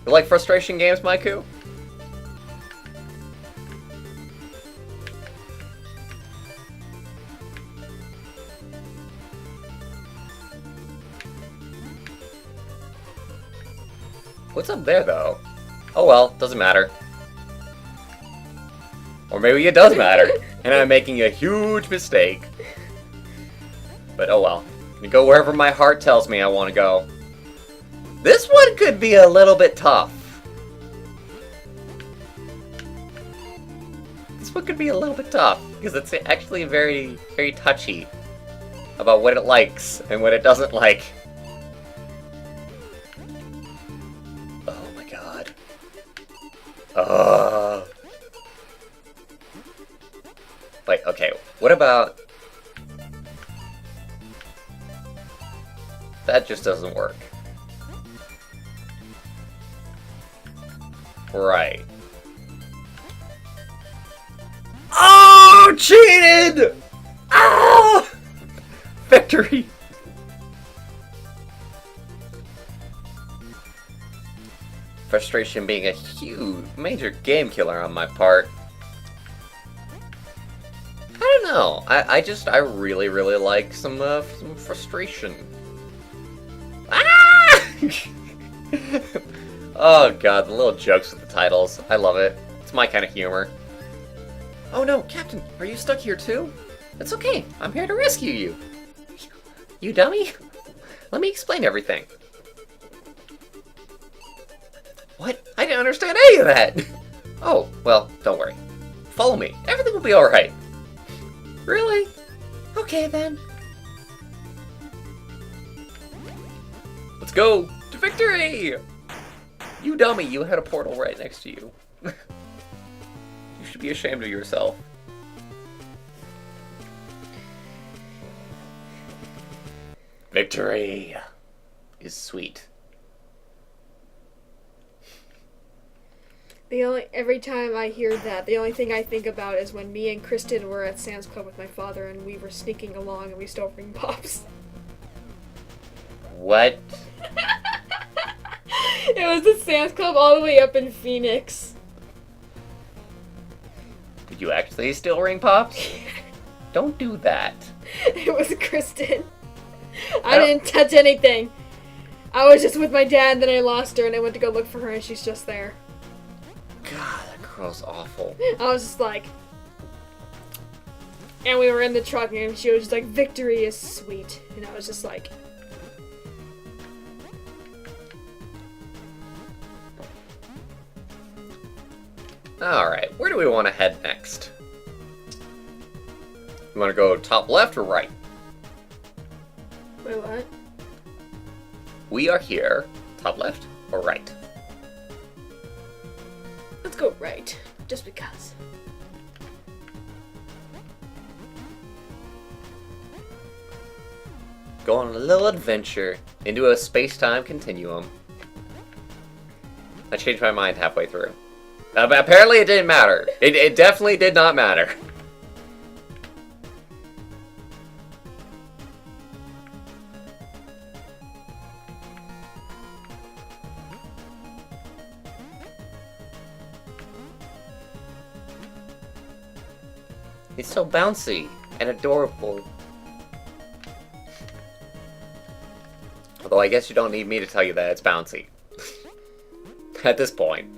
Speaker 1: You like frustration games, Maiku? What's up there, though? Oh well, doesn't matter. Or maybe it does matter, and I'm making a huge mistake. But oh well. I'm gonna go wherever my heart tells me I want to go. This one could be a little bit tough. This one could be a little bit tough, because it's actually very, very touchy about what it likes and what it doesn't like. Oh my god. Ugh. Like, okay, what about... That just doesn't work. Right. Oh, cheated! Ah! Victory! Frustration being a huge, major game killer on my part. I don't know. I really, really like some frustration. Ah! Oh god, the little jokes with the titles. I love it. It's my kind of humor. Oh no, Captain, are you stuck here too? It's okay, I'm here to rescue you. You dummy? Let me explain everything. What? I didn't understand any of that! Oh, well, don't worry. Follow me. Everything will be alright. Really? Okay then. Let's go to victory! You dummy, you had a portal right next to you. You should be ashamed of yourself. Victory is sweet.
Speaker 2: Every time I hear that, the only thing I think about is when me and Kristen were at Sam's Club with my father and we were sneaking along and we stole ring pops.
Speaker 1: What?
Speaker 2: It was the Sam's Club all the way up in Phoenix.
Speaker 1: Did you actually steal ring pops? Don't do that.
Speaker 2: It was Kristen. I didn't touch anything. I was just with my dad and then I lost her and I went to go look for her and she's just there.
Speaker 1: God, that girl's awful.
Speaker 2: I was just like... And we were in the truck and she was just like, victory is sweet. And I was just like...
Speaker 1: Alright, where do we want to head next? You want to go top left or right?
Speaker 2: Wait, what?
Speaker 1: We are here. Top left or right?
Speaker 2: Let's go right. Just because.
Speaker 1: Go on a little adventure into a space-time continuum. I changed my mind halfway through. Apparently it didn't matter. It definitely did not matter. It's so bouncy and adorable. Although I guess you don't need me to tell you that it's bouncy. At this point.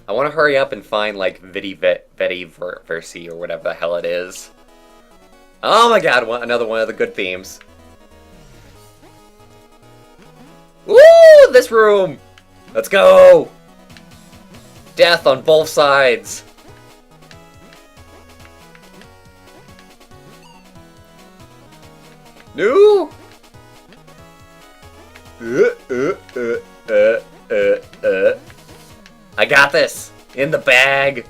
Speaker 1: I want to hurry up and find, like, VVVVVV or whatever the hell it is. Oh my god, another one of the good themes. Woo! This room! Let's go! Death on both sides! No! I got this! In the bag!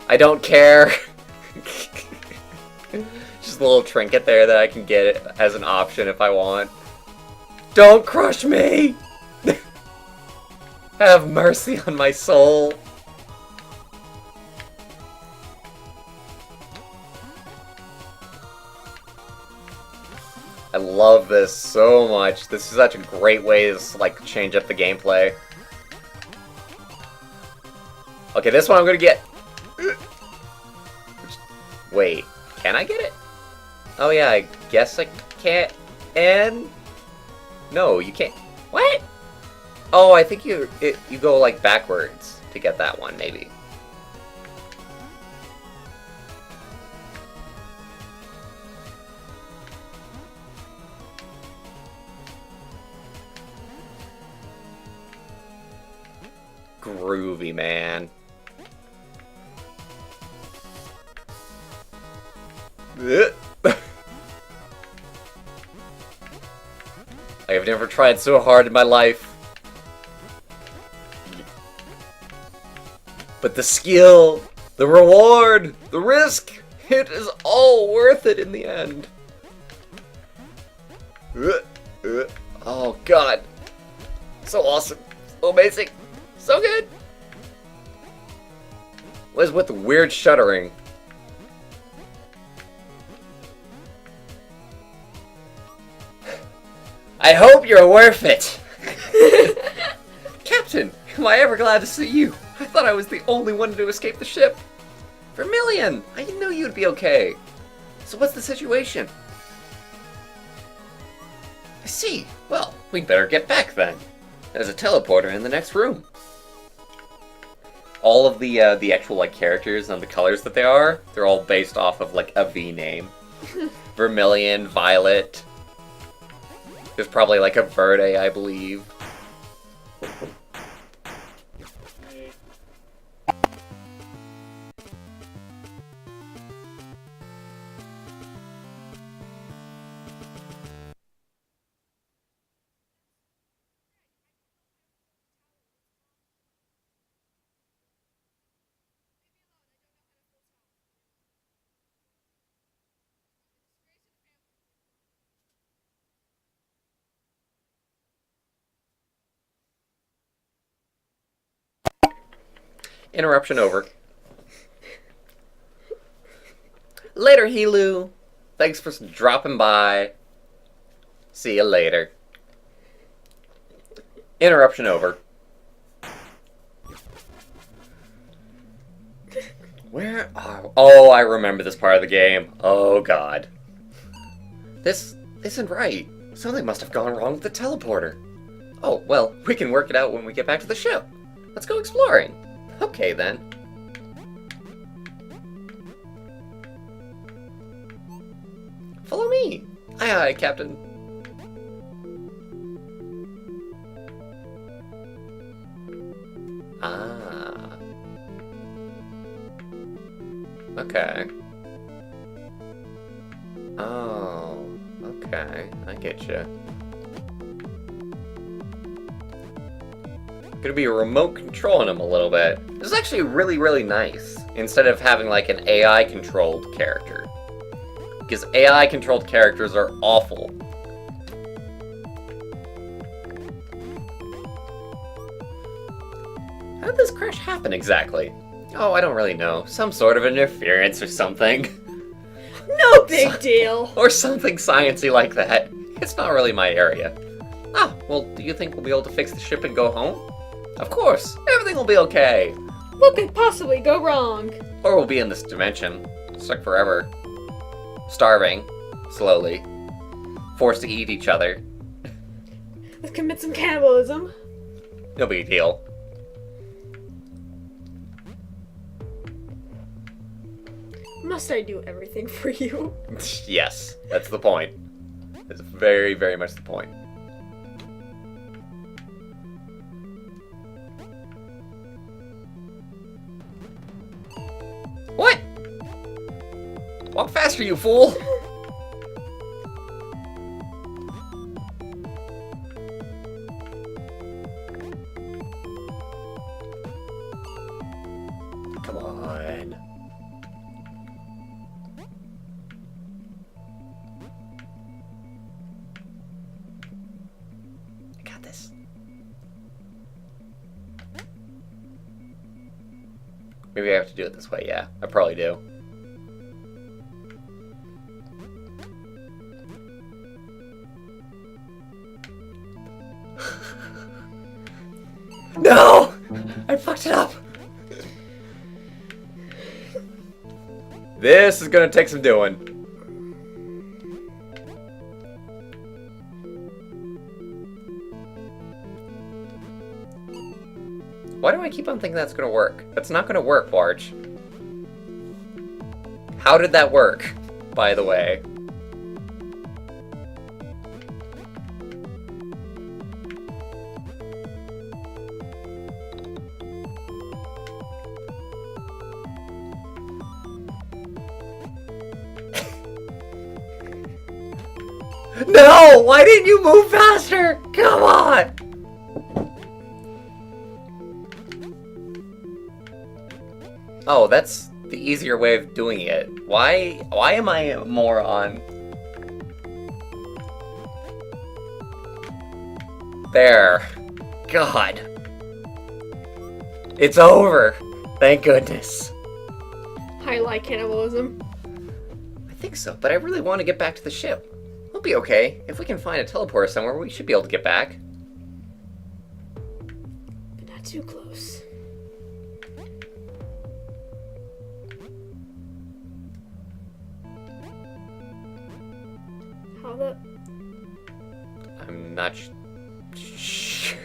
Speaker 1: I don't care! Just a little trinket there that I can get it as an option if I want. Don't crush me! Have mercy on my soul! I love this so much. This is such a great way to, like, change up the gameplay. Okay, this one I'm gonna get. Wait, can I get it? Oh yeah, I guess I can't. And no, you can't. What? Oh, I think you go like backwards to get that one, maybe. Groovy, man. I've never tried so hard in my life. But the skill, the reward, the risk, it is all worth it in the end. Oh god. So awesome. So amazing. So good. What is with the weird shuddering? I hope you're worth it! Captain, am I ever glad to see you? I thought I was the only one to escape the ship. Vermilion, I knew you'd be okay. So what's the situation? I see. Well, we'd better get back then. There's a teleporter in the next room. All of the actual like characters and the colors that they are, they're all based off of like a V name. Vermilion, Violet. There's probably like a Verde, I believe. Interruption over. Later, Helu. Thanks for dropping by. See you later. Interruption over. Where are... Oh, I remember this part of the game. Oh, God. This isn't right. Something must have gone wrong with the teleporter. Oh, well, we can work it out when we get back to the ship. Let's go exploring. Okay, then. Follow me. Aye, aye, Captain. Ah. Okay. Oh, okay. I get you. Gonna be remote controlling him a little bit. This is actually really, really nice. Instead of having like an AI controlled character. Because AI controlled characters are awful. How did this crash happen exactly? Oh, I don't really know. Some sort of interference or something.
Speaker 2: No big deal.
Speaker 1: Or something sciencey like that. It's not really my area. Ah, well, do you think we'll be able to fix the ship and go home? Of course, everything will be okay.
Speaker 2: What could possibly go wrong?
Speaker 1: Or we'll be in this dimension, stuck forever. Starving, slowly. Forced to eat each other.
Speaker 2: Let's commit some cannibalism.
Speaker 1: No big deal.
Speaker 2: Must I do everything for you?
Speaker 1: Yes, that's the point. That's very, very much the point. What? Walk faster, you fool! Come on. I got this. Maybe I have to do it this way, yeah. I probably do. No! I fucked it up! This is gonna take some doing. Why do I keep on thinking that's gonna work? That's not gonna work, Barge. How did that work, by the way? No! Why didn't you move faster? Come on! Oh, that's the easier way of doing it. Why am I a moron? There. God. It's over. Thank goodness.
Speaker 2: Highlight cannibalism.
Speaker 1: I think so, but I really want to get back to the ship. We'll be okay. If we can find a teleporter somewhere, we should be able to get back.
Speaker 2: But not too close. How the...
Speaker 1: I'm not sure.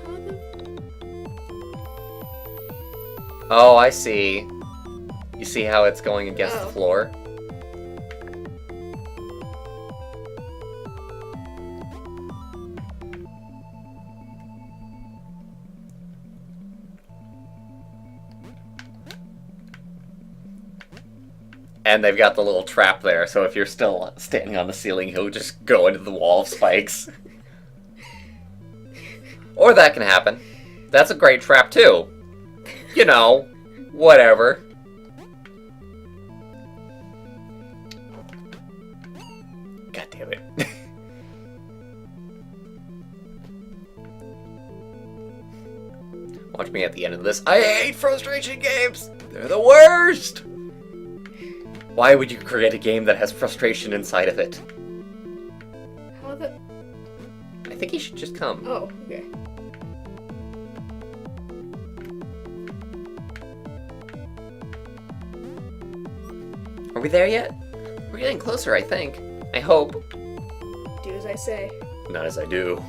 Speaker 2: How the...
Speaker 1: Oh, I see. You see how it's going against the floor? And they've got the little trap there, so if you're still standing on the ceiling, he'll just go into the wall of spikes. Or that can happen. That's a great trap, too. You know, whatever. God damn it. Watch me at the end of this. I hate frustration games! They're the worst! Why would you create a game that has frustration inside of it?
Speaker 2: How the...
Speaker 1: I think he should just come.
Speaker 2: Oh, okay.
Speaker 1: Are we there yet? We're getting closer, I think. I hope.
Speaker 2: Do as I say.
Speaker 1: Not as I do.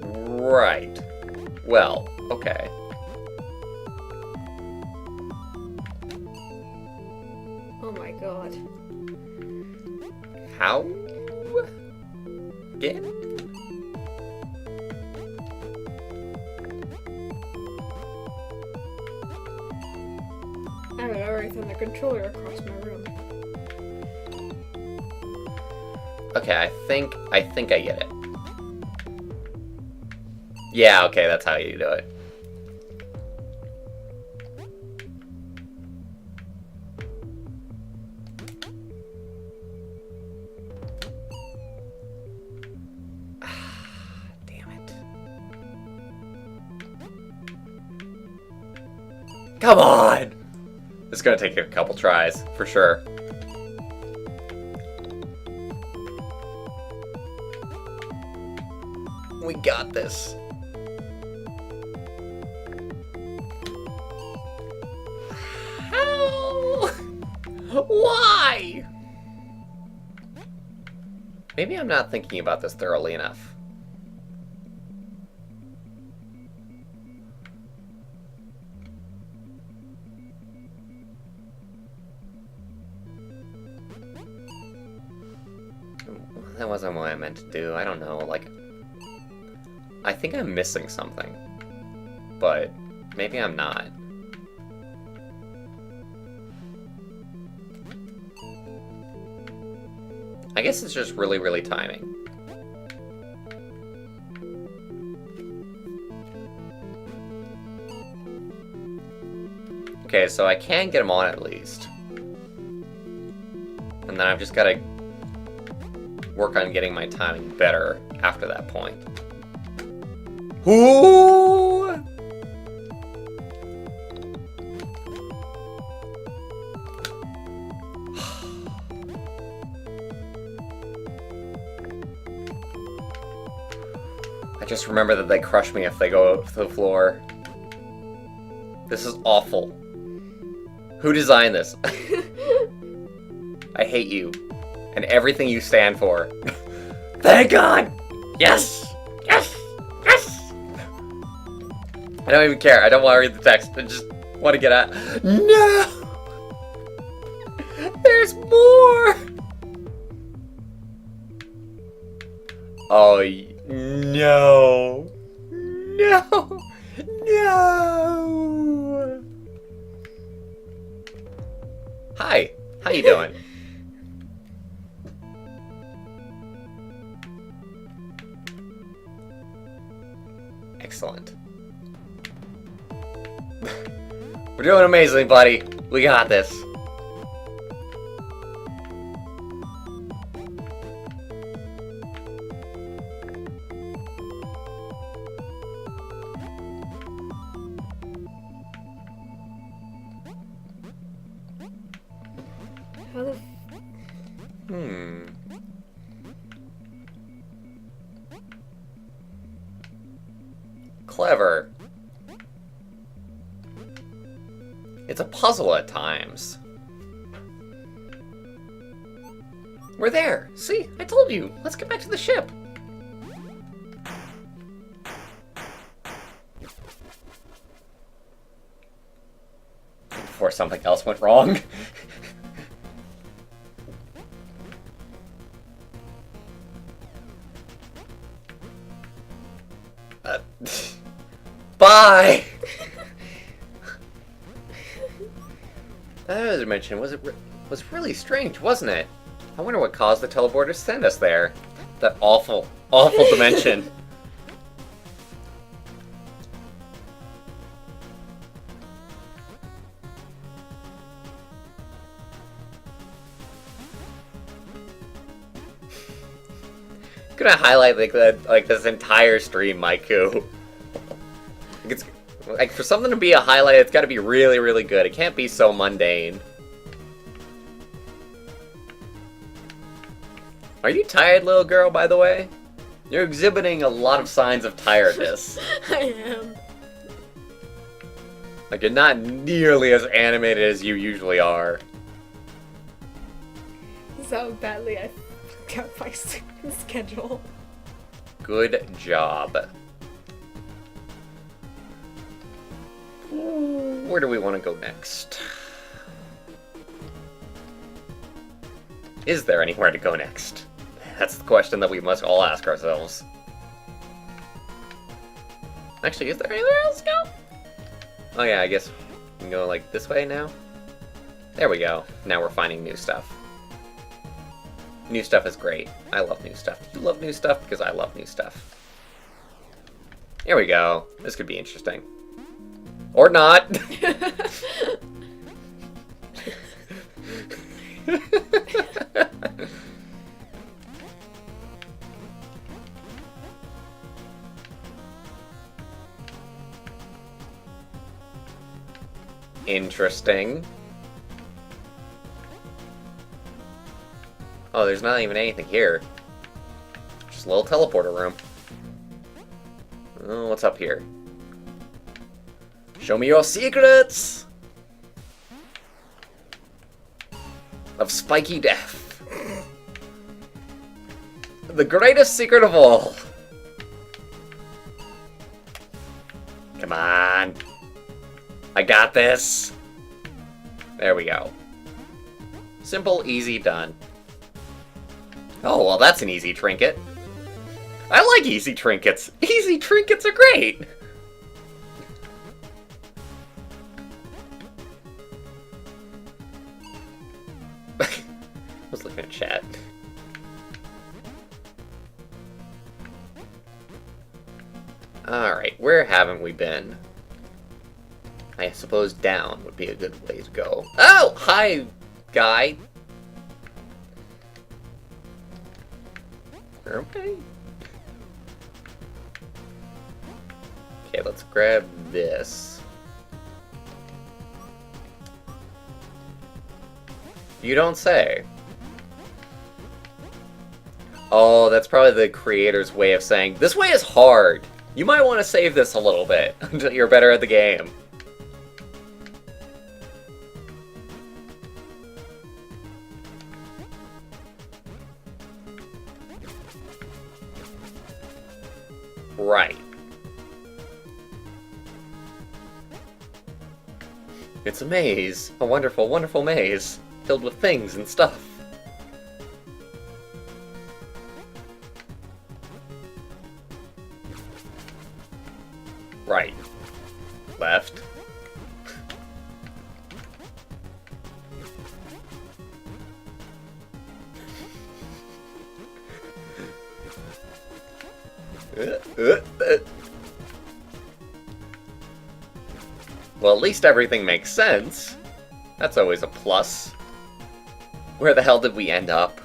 Speaker 1: Right. Well, okay.
Speaker 2: Oh my god.
Speaker 1: How? Again?
Speaker 2: I would already thrown the controller across my room.
Speaker 1: Okay, I think I get it. Yeah, okay, that's how you do it. Damn it. Come on! It's gonna take a couple tries, for sure. We got this. How? Why? Maybe I'm not thinking about this thoroughly enough. That wasn't what I meant to do. I don't know, like... I think I'm missing something. But maybe I'm not. I guess it's just really, really timing. Okay, so I can get them on at least. And then I've just got to work on getting my timing better after that point. Ooh! I just remember that they crush me if they go up to the floor. This is awful. Who designed this? I hate you. And everything you stand for. Thank God! Yes! Yes! Yes! I don't even care. I don't want to read the text. I just want to get out. No! There's more! Oh, no! No! No! Hi. How you doing? Excellent. We're doing amazingly, buddy. We got this.
Speaker 2: How the
Speaker 1: Clever. It's a puzzle at times. We're there. See, I told you. Let's get back to the ship. Before something else went wrong. Bye! That other dimension was really strange, wasn't it? I wonder what caused the teleporter to send us there. That awful, awful dimension. I'm gonna highlight like this entire stream, Maiku. It's like for something to be a highlight, it's got to be really, really good. It can't be so mundane. Are you tired, little girl? By the way, you're exhibiting a lot of signs of tiredness.
Speaker 2: I am.
Speaker 1: Like you're not nearly as animated as you usually are.
Speaker 2: This is how badly I got my schedule.
Speaker 1: Good job. Where do we want to go next? Is there anywhere to go next? That's the question that we must all ask ourselves. Actually, is there anywhere else to go? Oh yeah, I guess we can go like this way now. There we go. Now we're finding new stuff. New stuff is great. I love new stuff. You love new stuff because I love new stuff. Here we go. This could be interesting. Or not. Interesting. Oh, there's not even anything here. Just a little teleporter room. Oh, what's up here? Show me your secrets! Of spiky death. The greatest secret of all. Come on. I got this. There we go. Simple, easy, done. Oh, well, that's an easy trinket. I like easy trinkets. Easy trinkets are great. I was looking at chat. Alright, where haven't we been? I suppose down would be a good way to go. Oh! Hi, guy! Okay. Okay, let's grab this. You don't say. Oh, that's probably the creator's way of saying, this way is hard! You might want to save this a little bit until you're better at the game. Right. It's a maze. A wonderful, wonderful maze. Filled with things and stuff. Right. Left. Well, at least everything makes sense. That's always a plus. Where the hell did we end up?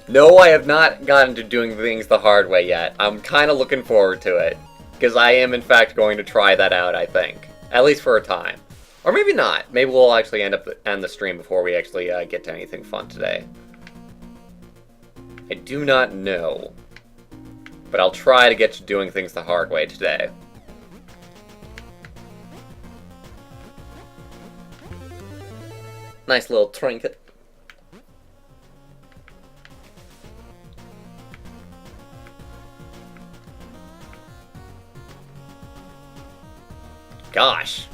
Speaker 1: No, I have not gotten to doing things the hard way yet. I'm kind of looking forward to it. Because I am, in fact, going to try that out, I think. At least for a time. Or maybe not. Maybe we'll actually end the stream before we actually get to anything fun today. I do not know. But I'll try to get to doing things the hard way today. Nice little trinket. Gosh.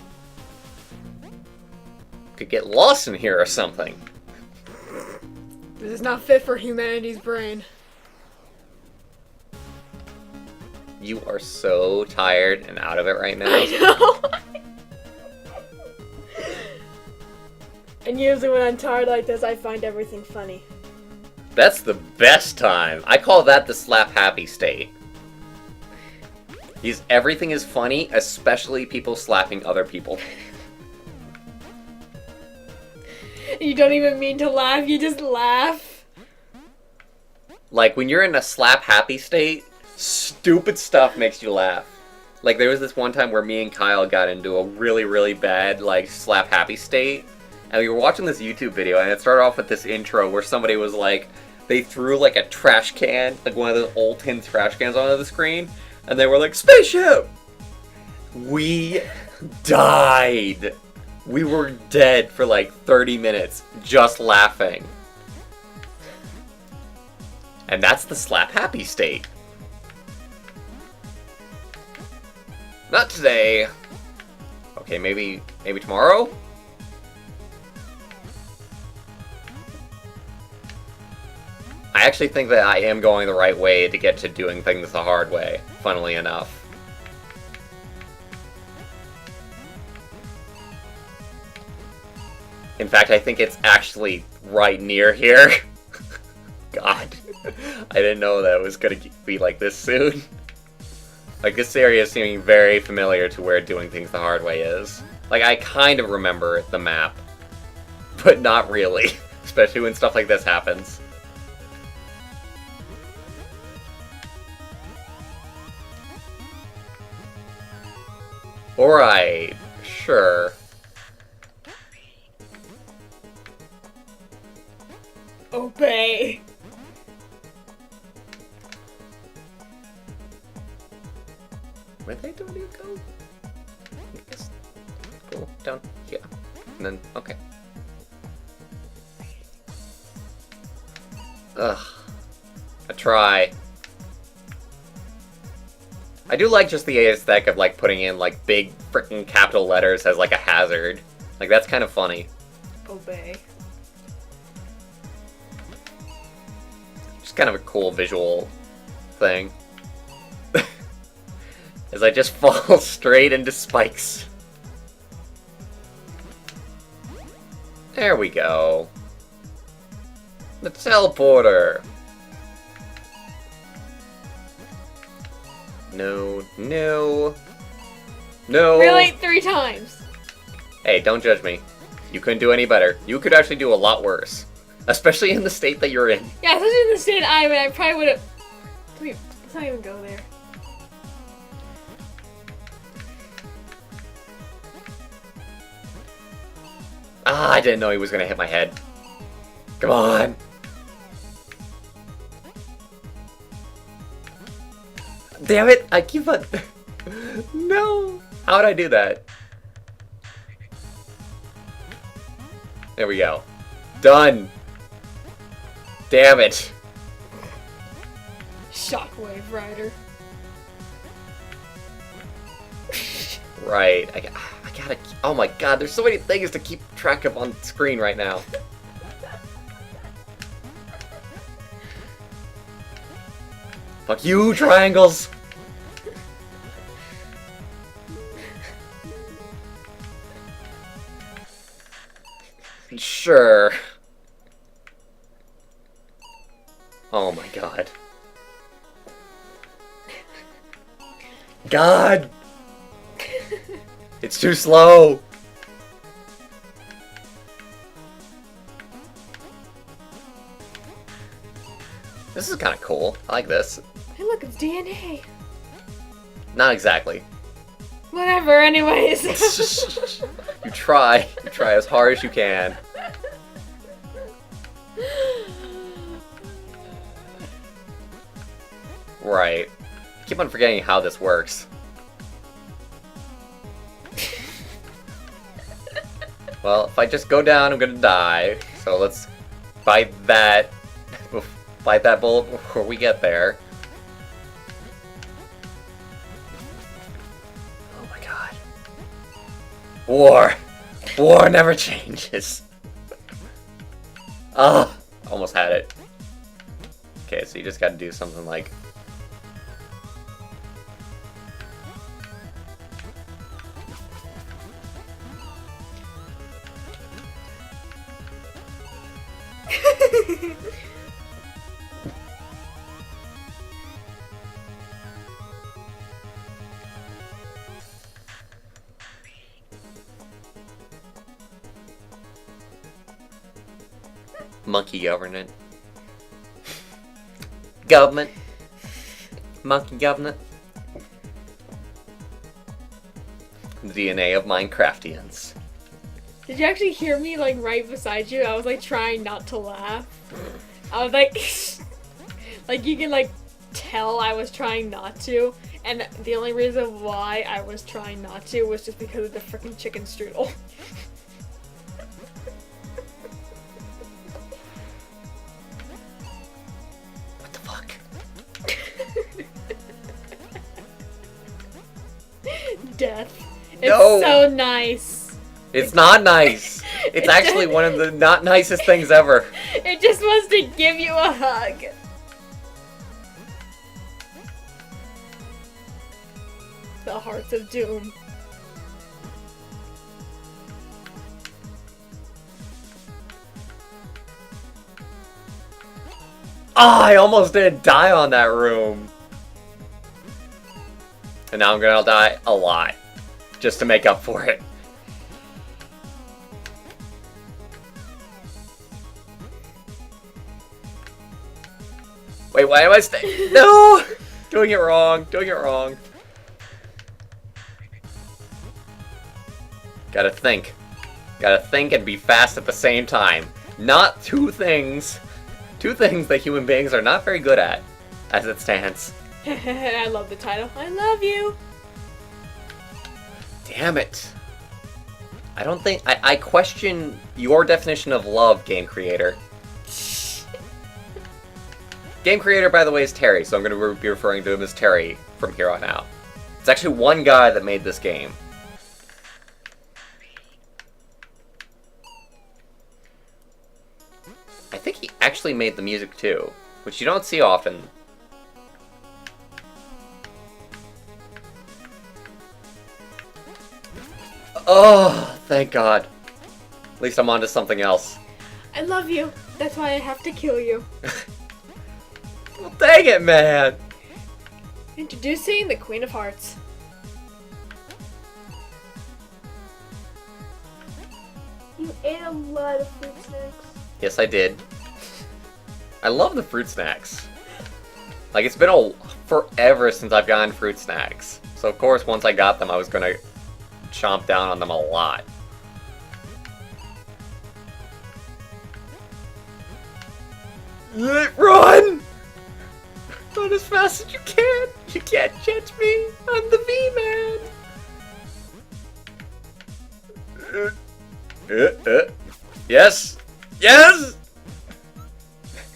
Speaker 1: Could get lost in here or something.
Speaker 2: This is not fit for humanity's brain.
Speaker 1: You are so tired and out of it right now.
Speaker 2: I know. And usually when I'm tired like this, I find everything funny.
Speaker 1: That's the best time. I call that the slap happy state. Because everything is funny, especially people slapping other people.
Speaker 2: You don't even mean to laugh, you just laugh.
Speaker 1: Like, when you're in a slap happy state, stupid stuff makes you laugh. Like, there was this one time where me and Kyle got into a really, really bad, like, slap happy state. And we were watching this YouTube video, and it started off with this intro where somebody was like, they threw, like, a trash can, like one of those old tin trash cans onto the screen, and they were like, spaceship! We died. We were dead for like 30 minutes just laughing. And that's the slap happy state. Not today. Okay, maybe tomorrow? I actually think that I am going the right way to get to doing things the hard way, funnily enough. In fact, I think it's actually right near here. God. I didn't know that it was gonna be like this soon. Like, this area is seeming very familiar to where doing things the hard way is. Like, I kind of remember the map. But not really. Especially when stuff like this happens. Alright. Sure.
Speaker 2: Obey.
Speaker 1: Where they don't need to go? Yes. Go down here. And then, okay. Ugh. A try. I do like just the aesthetic of, like, putting in, like, big frickin' capital letters as, like, a hazard. Like, that's kind of funny.
Speaker 2: Obey.
Speaker 1: Just kind of a cool visual thing. As I just fall straight into spikes. There we go. The teleporter. No, no, no.
Speaker 2: Really? 3 times.
Speaker 1: Hey, don't judge me. You couldn't do any better. You could actually do a lot worse. Especially in the state that you're in.
Speaker 2: Yeah, especially in the state I'm in, I probably would have... Wait, let's not even go there.
Speaker 1: Ah, I didn't know he was gonna hit my head. Come on. Damn it, I keep on... No! How would I do that? There we go. Done! Damn it!
Speaker 2: Shockwave Rider.
Speaker 1: Right, I gotta... Oh my god, there's so many things to keep track of on screen right now. Fuck you, triangles! Sure. Oh my god. God! It's too slow! This is kind of cool. I like this.
Speaker 2: Hey look, it's DNA.
Speaker 1: Not exactly.
Speaker 2: Whatever, anyways.
Speaker 1: You try. You try as hard as you can. Right. I keep on forgetting how this works. Well, if I just go down, I'm gonna die. So let's bite that. Bite that bullet before we get there. Oh my god. War! War never changes. Ah! Almost had it. Okay, so you just gotta do something like... Monkey government. Government. Monkey government. The DNA of Minecraftians.
Speaker 2: Did you actually hear me, like, right beside you? I was, like, trying not to laugh. I was, like... like, you can, like, tell I was trying not to. And the only reason why I was trying not to was just because of the freaking chicken strudel.
Speaker 1: What the fuck?
Speaker 2: Death. It's
Speaker 1: No.
Speaker 2: so nice.
Speaker 1: It's not nice. It's actually one of the not nicest things ever.
Speaker 2: It just wants to give you a hug. The Hearts of Doom.
Speaker 1: Ah, I almost didn't die on that room. And now I'm gonna die a lot. Just to make up for it. Wait, why am I staying? No! Doing it wrong. Doing it wrong. Gotta think. Gotta think and be fast at the same time. Not two things. Two things that human beings are not very good at, as it stands.
Speaker 2: I love the title. I love you.
Speaker 1: Damn it. I don't think... I question your definition of love, game creator. Game creator, by the way, is Terry, so I'm going to be referring to him as Terry from here on out. It's actually one guy that made this game. I think he actually made the music too, which you don't see often. Oh, thank God. At least I'm onto something else.
Speaker 2: I love you. That's why I have to kill you.
Speaker 1: Well, dang it, man.
Speaker 2: Introducing the Queen of Hearts. You ate a lot of fruit snacks.
Speaker 1: Yes, I did. I love the fruit snacks. Like, it's been forever since I've gotten fruit snacks. So, of course, once I got them, I was gonna chomp down on them a lot. Run! Run as fast as you can! You can't catch me! I'm the V-Man! Yes! Yes!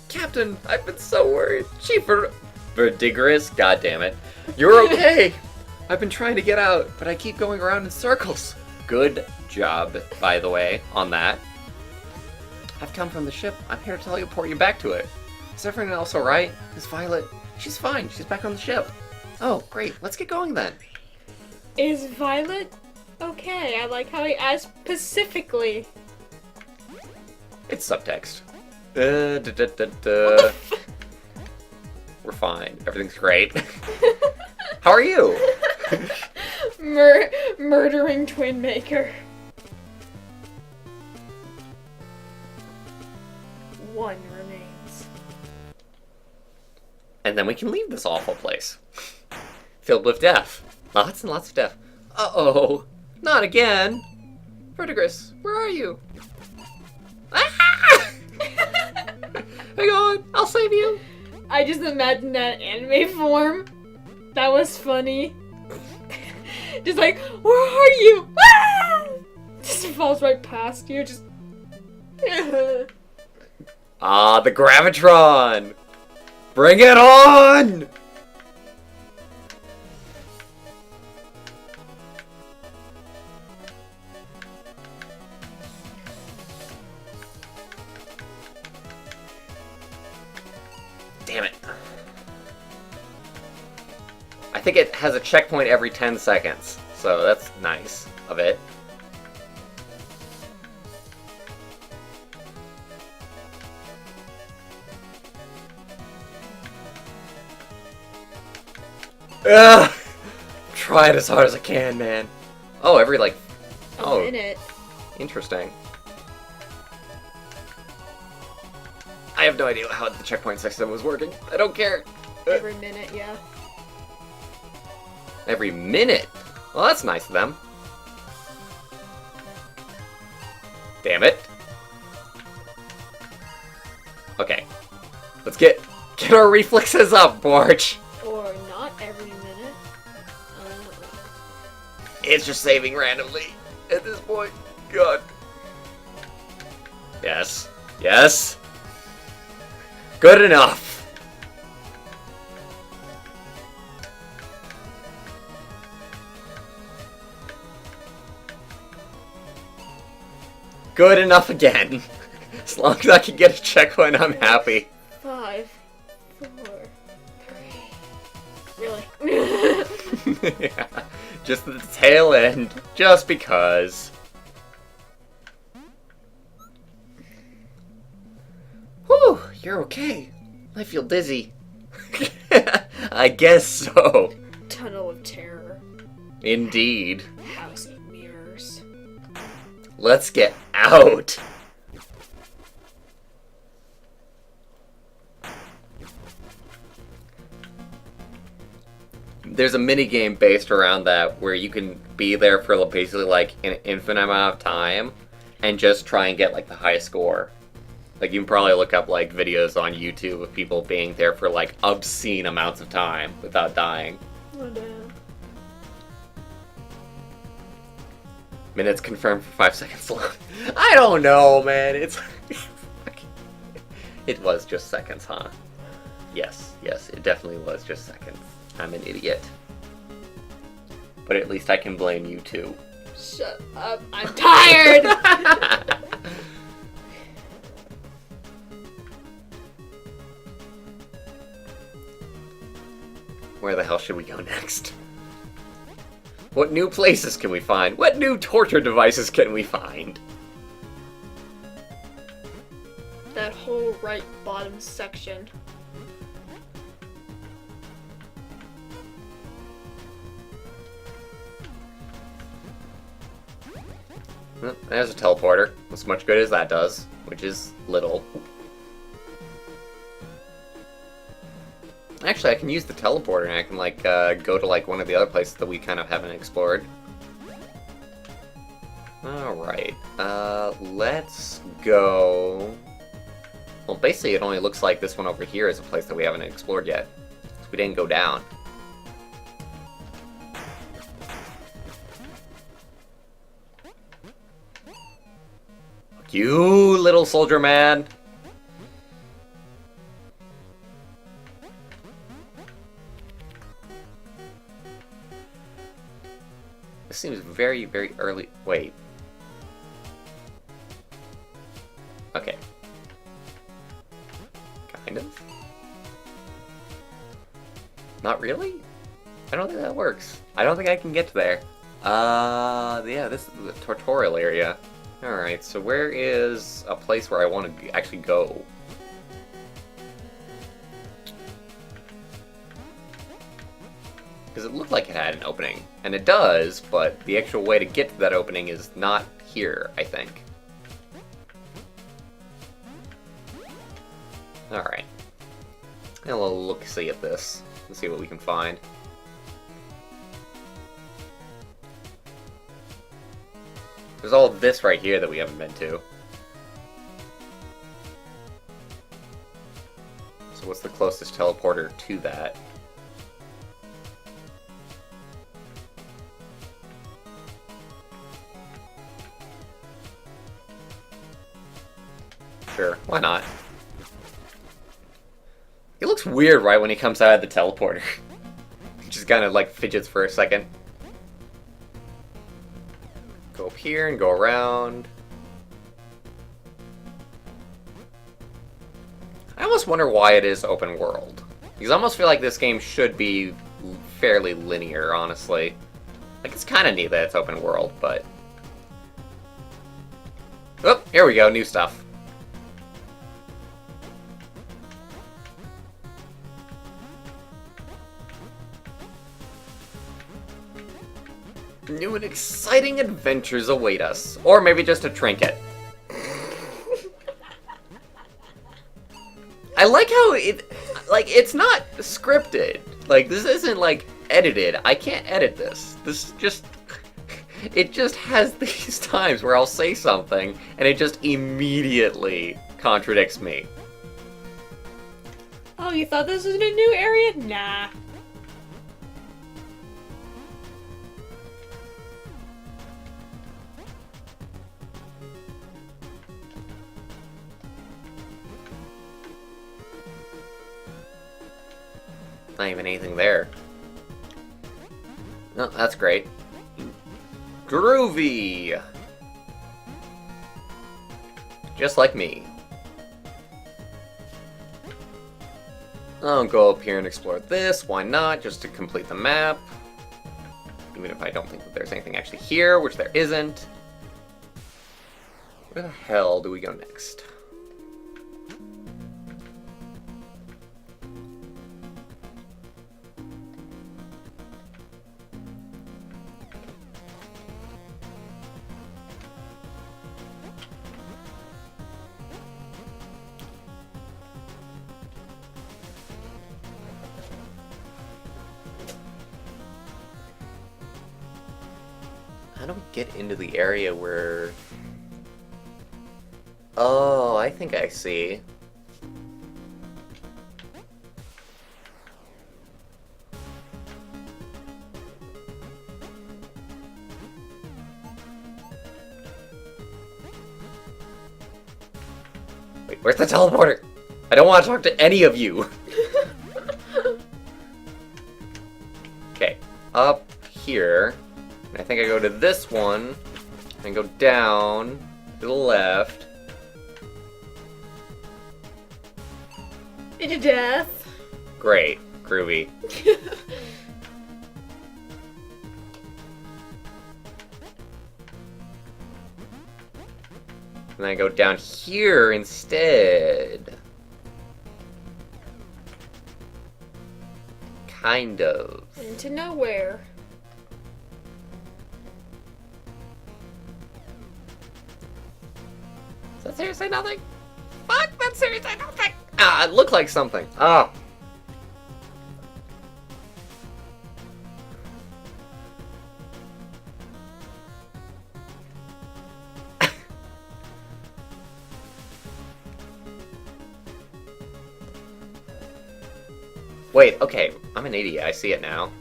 Speaker 1: Captain, I've been so worried. Chief Verdigris, goddammit. You're okay! I've been trying to get out, but I keep going around in circles. Good job, by the way, on that. I've come from the ship. I'm here to teleport you back to it. Is everything else alright? Is Violet? She's fine. She's back on the ship. Oh, great. Let's get going then.
Speaker 2: Is Violet okay? I like how he asked specifically.
Speaker 1: It's subtext. We're fine. Everything's great. How are you?
Speaker 2: Murdering Twin Maker. One remains.
Speaker 1: And then we can leave this awful place. Filled with death. Lots and lots of death. Uh-oh. Not again. Verdigris, where are you? Ah! Hang on, I'll save you.
Speaker 2: I just imagine that anime form. That was funny. Just like, where are you? Ah! Just falls right past you, just...
Speaker 1: Ah, the Gravitron! Bring it on! Damn it. I think it has a checkpoint every 10 seconds, so that's nice of it. Ugh! Trying as hard as I can, man. Oh, every like...
Speaker 2: A minute.
Speaker 1: Interesting. I have no idea how the checkpoint system was working. I don't care.
Speaker 2: Every minute, yeah.
Speaker 1: Every minute? Well, that's nice of them. Damn it. Okay. Let's get our reflexes up, Borch.
Speaker 2: Or not every minute.
Speaker 1: It's just saving randomly at this point. God. Yes. Yes. Good enough. Good enough again. As long as I can get a checkpoint, I'm happy.
Speaker 2: 5, 4, 3. Really?
Speaker 1: Yeah, just the tail end, just because. Whew, you're okay. I feel dizzy. I guess so.
Speaker 2: Tunnel of Terror.
Speaker 1: Indeed.
Speaker 2: House of Mirrors.
Speaker 1: Let's get out. There's a mini game based around that where you can be there for basically like an infinite amount of time and just try and get like the highest score. Like you can probably look up like videos on YouTube of people being there for like obscene amounts of time without dying.
Speaker 2: Oh, damn.
Speaker 1: Minutes confirmed for 5 seconds long. I don't know, man. It's it was just seconds, huh? Yes, it definitely was just seconds. I'm an idiot. But at least I can blame you too.
Speaker 2: Shut up. I'm tired!
Speaker 1: Where the hell should we go next? What new places can we find? What new torture devices can we find?
Speaker 2: That whole right bottom section.
Speaker 1: Well, there's a teleporter. As much good as that does, which is little. Actually, I can use the teleporter and I can, like, go to, like, one of the other places that we kind of haven't explored. Alright, let's go... Well, basically it only looks like this one over here is a place that we haven't explored yet. So we didn't go down. You little soldier man! This seems very, very early. Wait. Okay. Kind of? Not really? I don't think that works. I don't think I can get to there. Yeah, this is the tutorial area. Alright, so where is a place where I want to actually go? Because it looked like it had an opening. And it does, but the actual way to get to that opening is not here, I think. Alright. And we'll look-see at this and see what we can find. There's all this right here that we haven't been to. So what's the closest teleporter to that? Sure, why not? He looks weird right when he comes out of the teleporter. He just kind of like fidgets for a second. Go up here and go around. I almost wonder why it is open world. Because I almost feel like this game should be fairly linear, honestly. Like, it's kind of neat that it's open world, but... Oh, here we go, new stuff. New and exciting adventures await us. Or maybe just a trinket. I like how it's not scripted. Like, this isn't, like, edited. I can't edit this. This just... It just has these times where I'll say something, and it just immediately contradicts me.
Speaker 2: Oh, you thought this was in a new area? Nah.
Speaker 1: Not even anything there. No, that's great. Groovy! Just like me. I'll go up here and explore this, why not, just to complete the map. Even if I don't think that there's anything actually here, which there isn't. Where the hell do we go next? How do we get into the area where... Oh, I think I see. Wait, where's the teleporter? I don't want to talk to any of you. Okay, up here. I think I go to this one, and go down to the left.
Speaker 2: Into death.
Speaker 1: Great. Groovy. And then I go down here instead. Kind of.
Speaker 2: Into nowhere.
Speaker 1: seriously nothing. Fuck, that's seriously nothing. Ah, it looked like something. Ah. Wait, okay, I'm an idiot. I see it now.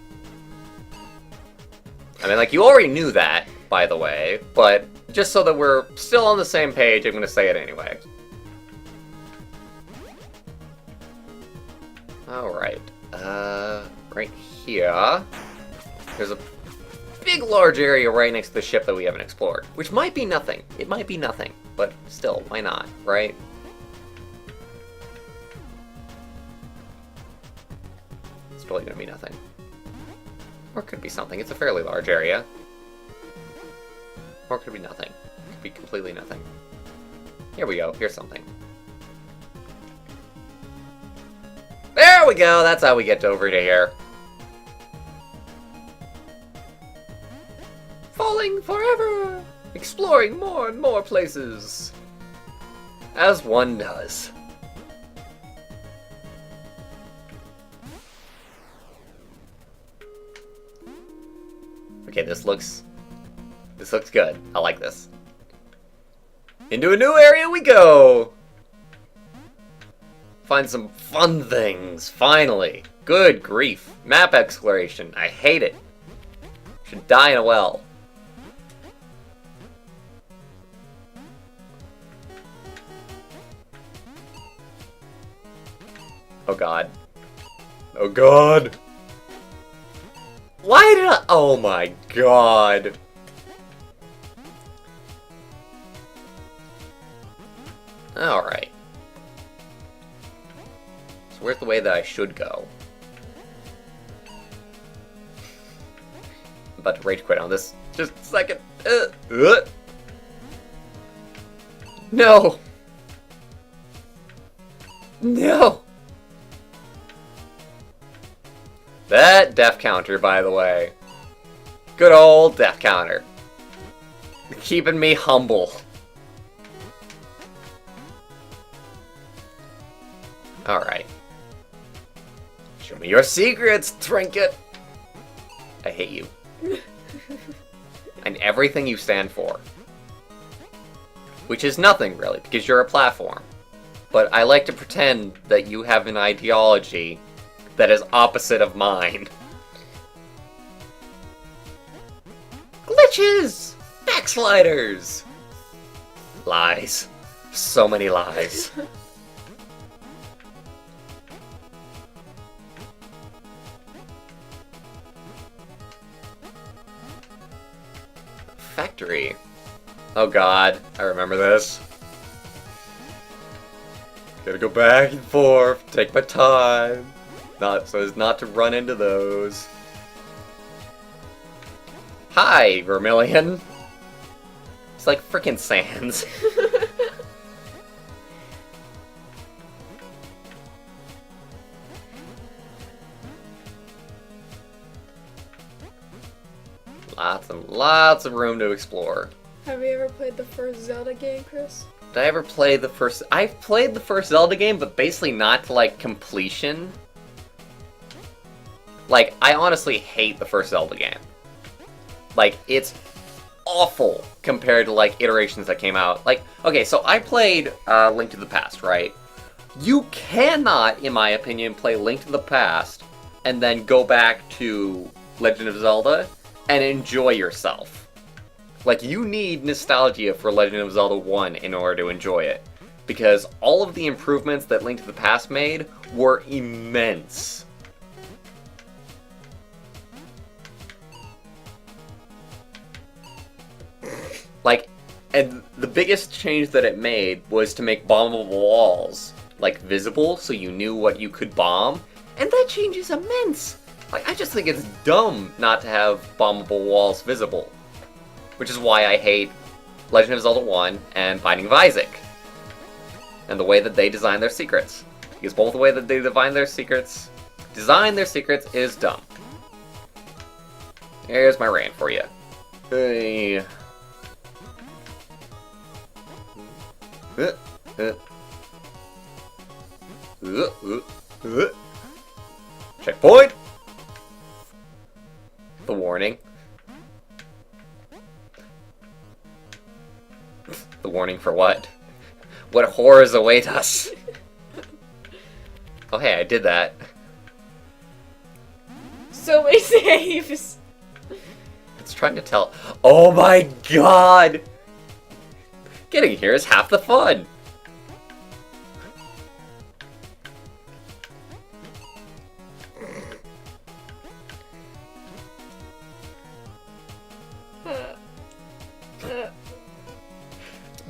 Speaker 1: I mean, like, you already knew that, by the way, but just so that we're still on the same page, I'm gonna say it anyway. Alright, right here, there's a big, large area right next to the ship that we haven't explored, which might be nothing. It might be nothing, but still, why not, right? It's probably gonna be nothing. Or it could be something. It's a fairly large area. Or it could be nothing. It could be completely nothing. Here we go. Here's something. There we go! That's how we get over to here. Falling forever! Exploring more and more places. As one does. Okay, this looks good. I like this. Into a new area we go! Find some fun things, finally. Good grief. Map exploration. I hate it. Should die in a well. Oh god. Oh god! Why did I... Oh my god. Alright. So where's the way that I should go? I'm about to rage quit on this. Just a second. No! No! That death counter, by the way. Good old death counter. Keeping me humble. Alright. Show me your secrets, Trinket! I hate you. And everything you stand for. Which is nothing, really, because you're a platform. But I like to pretend that you have an ideology that is opposite of mine. Glitches! Backsliders! Lies. So many lies. Factory. Oh god, I remember this. Gotta go back and forth, take my time. Not so as not to run into those. Hi, Vermilion. It's like frickin' Sans. Lots and lots of room to explore.
Speaker 2: Have you ever played the first Zelda game, Chris?
Speaker 1: Did I ever play the first... I've played the first Zelda game, but basically not to, like, completion. Like, I honestly hate the first Zelda game. Like, it's awful compared to, like, iterations that came out. Like, okay, so I played Link to the Past, right? You cannot, in my opinion, play Link to the Past and then go back to Legend of Zelda and enjoy yourself. Like, you need nostalgia for Legend of Zelda 1 in order to enjoy it. Because all of the improvements that Link to the Past made were immense. Like, and the biggest change that it made was to make bombable walls, like, visible, so you knew what you could bomb. And that change is immense! Like, I just think it's dumb not to have bombable walls visible. Which is why I hate Legend of Zelda 1 and Binding of Isaac. And the way that they design their secrets. Because both the way that they design their secrets is dumb. Here's my rant for you. Checkpoint! The warning. The warning for what? What horrors await us? Oh hey, I did that.
Speaker 2: So many saves.
Speaker 1: It's trying to tell. Oh my god! Getting here is half the fun.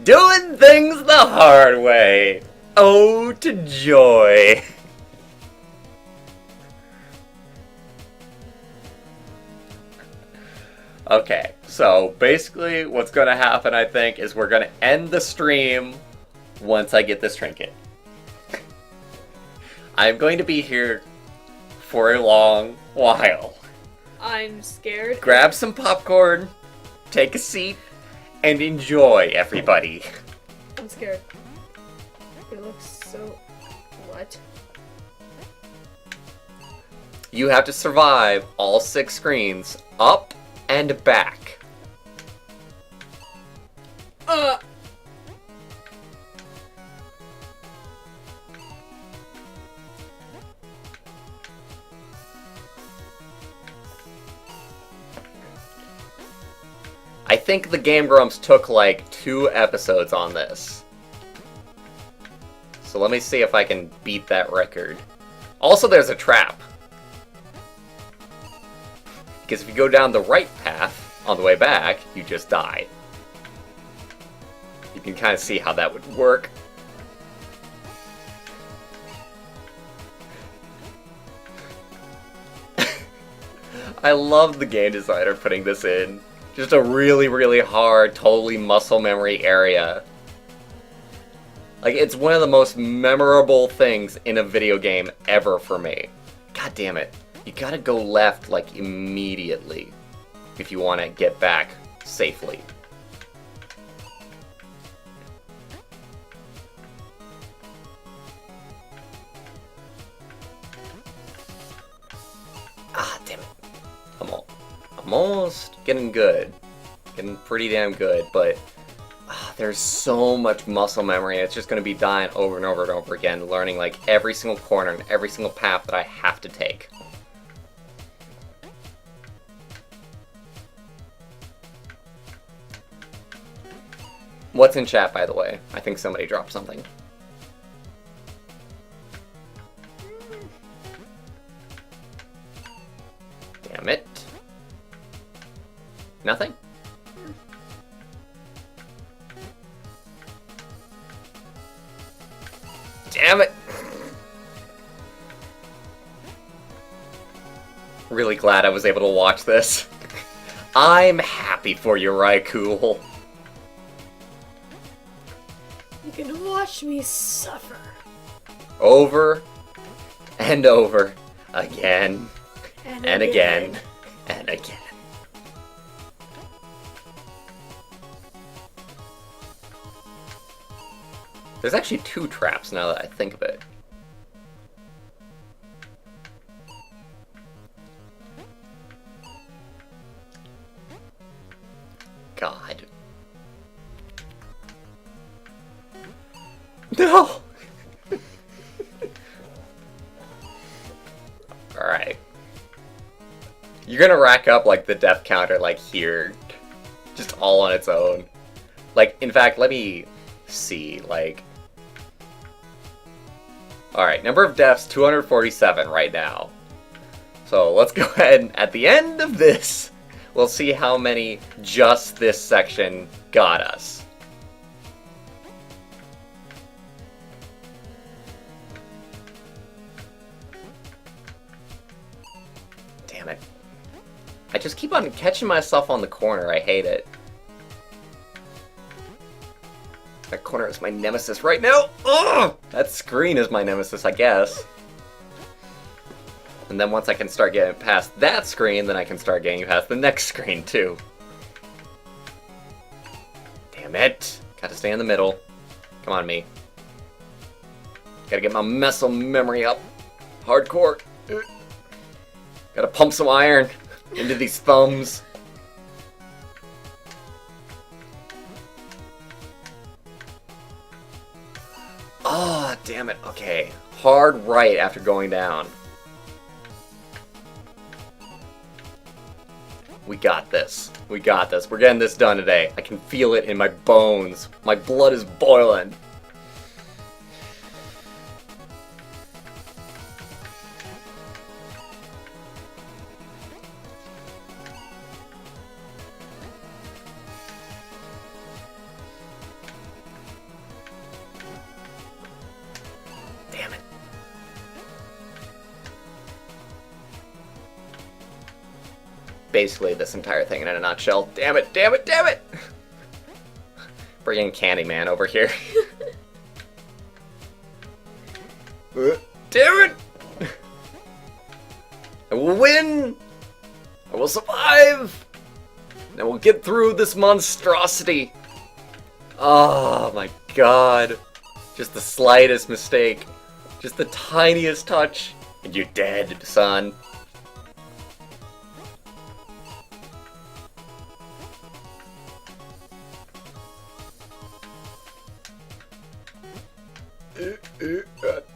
Speaker 1: Doing things the hard way. Oh, to joy. Okay, so basically what's going to happen, I think, is we're going to end the stream once I get this trinket. I'm going to be here for a long while.
Speaker 2: I'm scared.
Speaker 1: Grab some popcorn, take a seat, and enjoy, everybody.
Speaker 2: I'm scared. It looks so... What?
Speaker 1: You have to survive all 6 screens, up and back. I think the Game Grumps took like 2 episodes on this. So let me see if I can beat that record. Also, there's a trap. Because if you go down the right path on the way back, you just die. You can kind of see how that would work. I love the game designer putting this in. Just a really, really hard, totally muscle memory area. Like, it's one of the most memorable things in a video game ever for me. God damn it. You gotta go left, like, immediately if you want to get back safely. Ah, damn it. I'm almost getting good. Getting pretty damn good, but there's so much muscle memory. It's just going to be dying over and over and over again, learning like every single corner and every single path that I have to take. What's in chat, by the way? I think somebody dropped something. Damn it. Nothing? Damn it! Really glad I was able to watch this. I'm happy for you, Raikou.
Speaker 2: You can watch me suffer.
Speaker 1: Over and over again and again and again. There's actually 2 traps now that I think of it. God. No! Alright. You're gonna rack up, like, the death counter, like, here. Just all on its own. Like, in fact, let me see, like... Alright, number of deaths, 247 right now. So, let's go ahead and, at the end of this, we'll see how many just this section got us. Damn it. I just keep on catching myself on the corner. I hate it. That corner is my nemesis right now. Ugh! That screen is my nemesis, I guess. And then once I can start getting past that screen, then I can start getting past the next screen, too. Damn it. Gotta stay in the middle. Come on, me. Gotta get my muscle memory up. Hardcore. Gotta pump some iron into these thumbs. Ah, oh, damn it. Okay. Hard right after going down. We got this. We got this. We're getting this done today. I can feel it in my bones. My blood is boiling. Damn it. Basically this entire thing in a nutshell. Damn it, damn it, damn it! Bringing Candyman over here. Damn it! I will win! I will survive! And I will get through this monstrosity. Oh my god. Just the slightest mistake. Just the tiniest touch. And you're dead, son.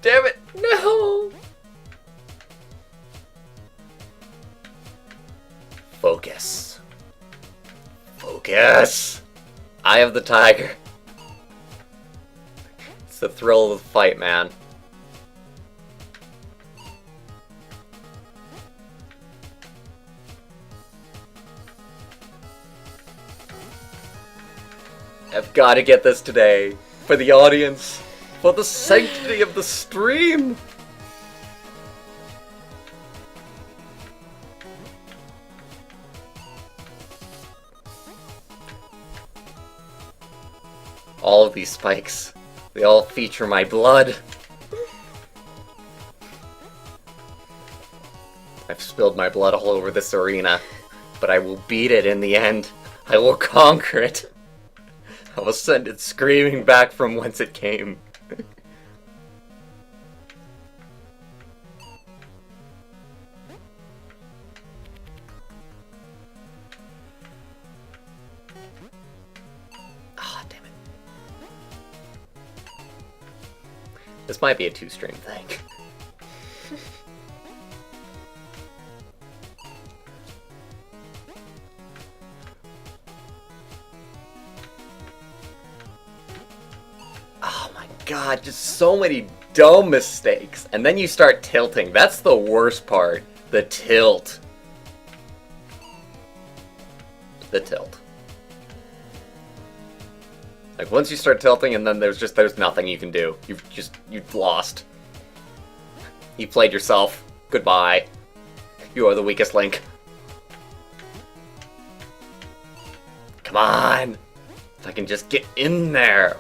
Speaker 1: Damn it! No! Focus. Focus! Eye of the tiger. It's the thrill of the fight, man. I've got to get this today. For the audience. For the sanctity of the stream! All of these spikes, they all feature my blood. I've spilled my blood all over this arena, but I will beat it in the end. I will conquer it. I will send it screaming back from whence it came. This might be a two-stream thing. Oh my god, just so many dumb mistakes. And then you start tilting. That's the worst part. The tilt. The tilt. Like, once you start tilting and then there's nothing you can do. You've lost. You played yourself. Goodbye. You are the weakest link. Come on! If I can just get in there.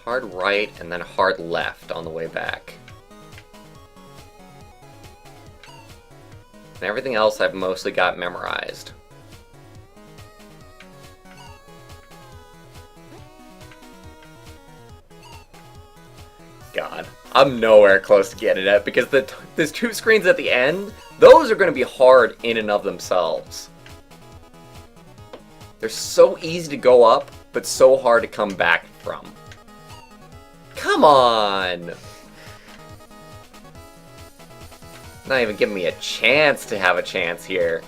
Speaker 1: Hard right and then hard left on the way back. And everything else I've mostly got memorized. God, I'm nowhere close to getting it because there's two screens at the end. Those are going to be hard in and of themselves. They're so easy to go up, but so hard to come back from. Come on! Not even giving me a chance to have a chance here.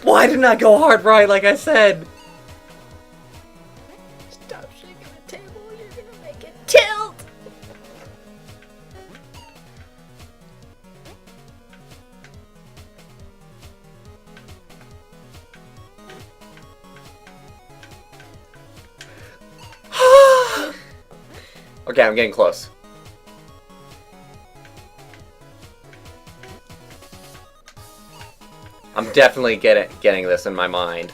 Speaker 1: Why didn't I go hard right like I said?
Speaker 2: Stop shaking the table, you're gonna make it tilt!
Speaker 1: Okay, I'm getting close. I'm definitely getting this in my mind.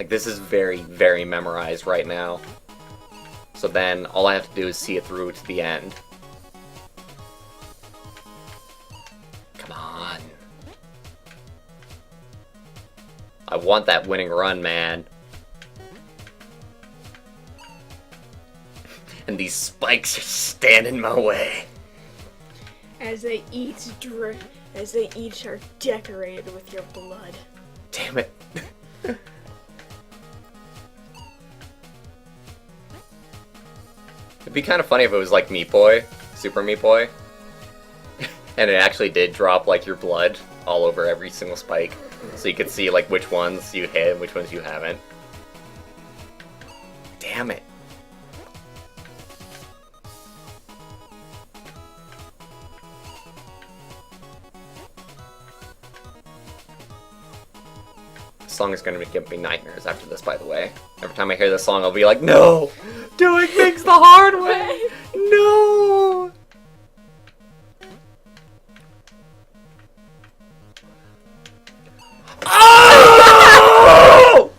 Speaker 1: Like, this is very, very memorized right now. So then, all I have to do is see it through to the end. Come on. I want that winning run, man. And these spikes are standing in my way.
Speaker 2: As they each are decorated with your blood.
Speaker 1: Damn it. It'd be kind of funny if it was like Meat Boy, Super Meat Boy. And it actually did drop like your blood all over every single spike. So you could see like which ones you hit and which ones you haven't. Damn it. This song is going to give me nightmares after this, by the way. Every time I hear this song, I'll be like, no! Doing things the hard way! No! Oh!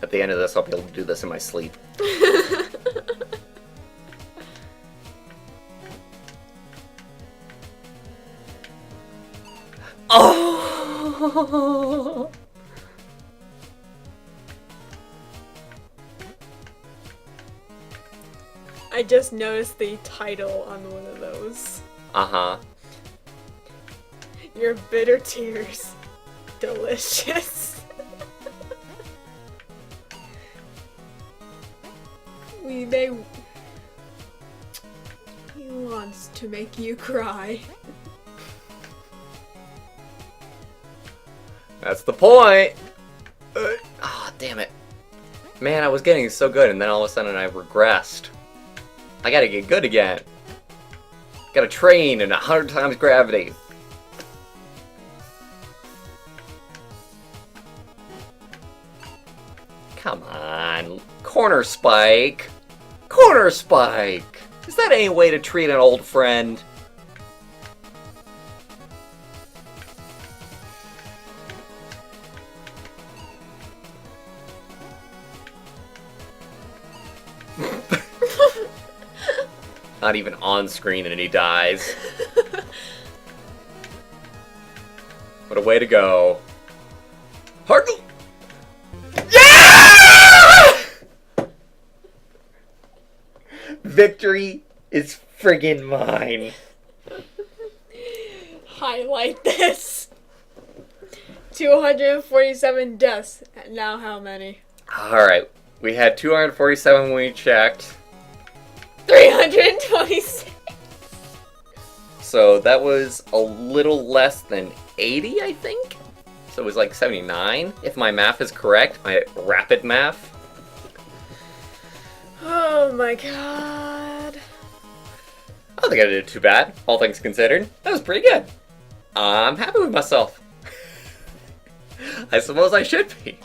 Speaker 1: At the end of this, I'll be able to do this in my sleep. Oh!
Speaker 2: I just noticed the title on one of those.
Speaker 1: Uh-huh.
Speaker 2: Your bitter tears. Delicious. He wants to make you cry.
Speaker 1: That's the point! Ah, damn it. Man, I was getting so good, and then all of a sudden I regressed. I gotta get good again. Gotta train in 100 times gravity. Come on. Corner spike. Corner spike! Is that any way to treat an old friend? Not even on screen and he dies. What a way to go. Hard. Yeah! Victory is friggin' mine.
Speaker 2: Highlight this. 247 deaths. Now how many?
Speaker 1: Alright, we had 247 when we checked.
Speaker 2: 326.
Speaker 1: So that was a little less than 80, I think? So it was like 79, if my math is correct, my rapid math.
Speaker 2: Oh my god.
Speaker 1: I don't think I did too bad, all things considered. That was pretty good. I'm happy with myself. I suppose I should be.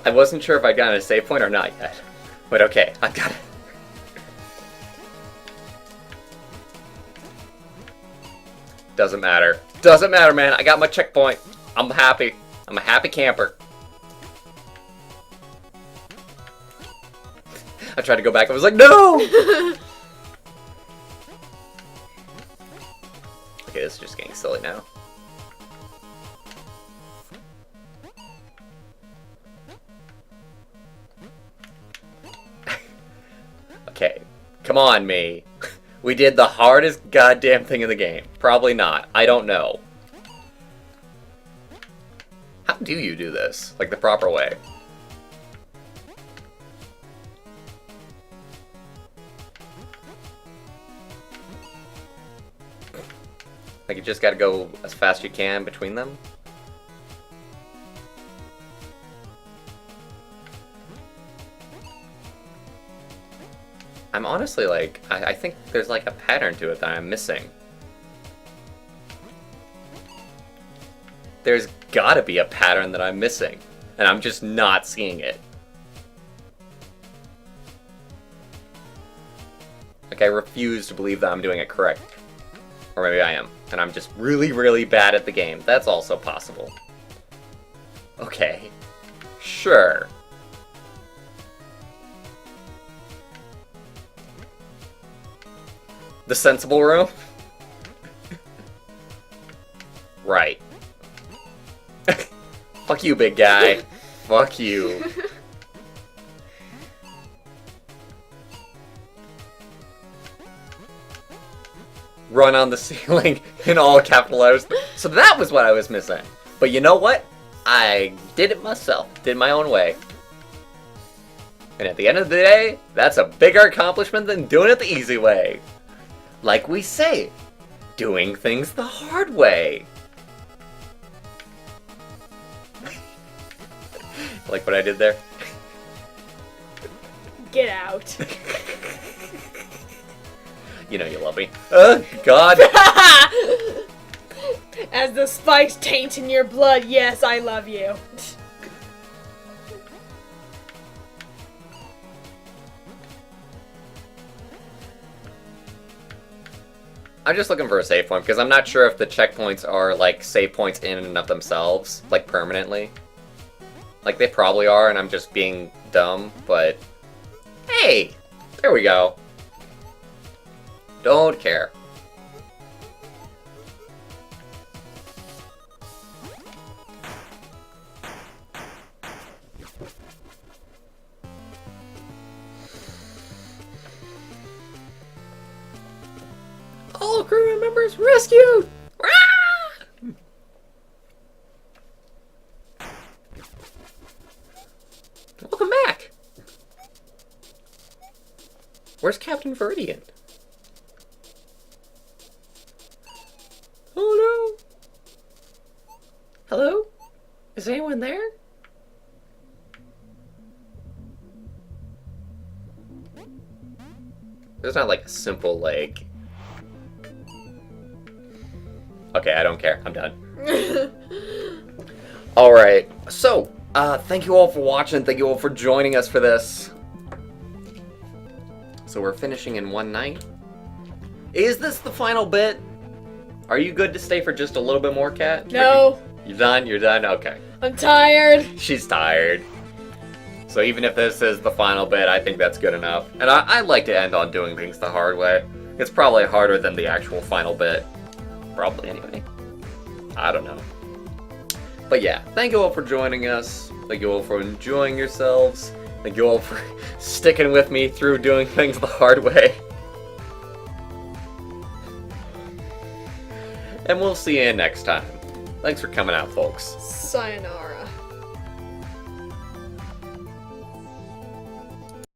Speaker 1: I wasn't sure if I got a save point or not yet. But okay, I got it. Doesn't matter. Doesn't matter, man. I got my checkpoint. I'm happy. I'm a happy camper. I tried to go back. I was like, no! Okay, this is just getting silly now. Okay, come on, me. We did the hardest goddamn thing in the game. Probably not. I don't know. do you do this? Like, the proper way? Like, you just gotta go as fast as you can between them? I'm honestly like, I think there's like a pattern to it that I'm missing. There's gotta be a pattern that I'm missing, and I'm just not seeing it. Like, I refuse to believe that I'm doing it correct. Or maybe I am, and I'm just really, really bad at the game. That's also possible. Okay. Sure. The sensible room? Right. Fuck you, big guy. Fuck you. Run on the ceiling in all capital letters. So that was what I was missing. But you know what? I did it myself. Did my own way. And at the end of the day, that's a bigger accomplishment than doing it the easy way. Like we say, doing things the hard way. Like what I did there?
Speaker 2: Get out.
Speaker 1: You know you love me. God.
Speaker 2: As the spikes taint in your blood, yes, I love you.
Speaker 1: I'm just looking for a save point, because I'm not sure if the checkpoints are, like, save points in and of themselves, like, permanently. Like, they probably are, and I'm just being dumb, but... Hey! There we go. Don't care. All crew members rescued! Ah! Welcome back! Where's Captain Viridian? Oh no! Hello? Is anyone there? There's not like a simple like... Okay, I don't care. I'm done. Alright, so, thank you all for watching. Thank you all for joining us for this. So we're finishing in one night. Is this the final bit? Are you good to stay for just a little bit more, Kat?
Speaker 2: No.
Speaker 1: You're done? You're done? Okay.
Speaker 2: I'm tired.
Speaker 1: She's tired. So even if this is the final bit, I think that's good enough. And I like to end on doing things the hard way. It's probably harder than the actual final bit. Probably, anyway. I don't know. But yeah, thank you all for joining us. Thank you all for enjoying yourselves. Thank you all for sticking with me through doing things the hard way. And we'll see you next time. Thanks for coming out, folks.
Speaker 2: Sayonara.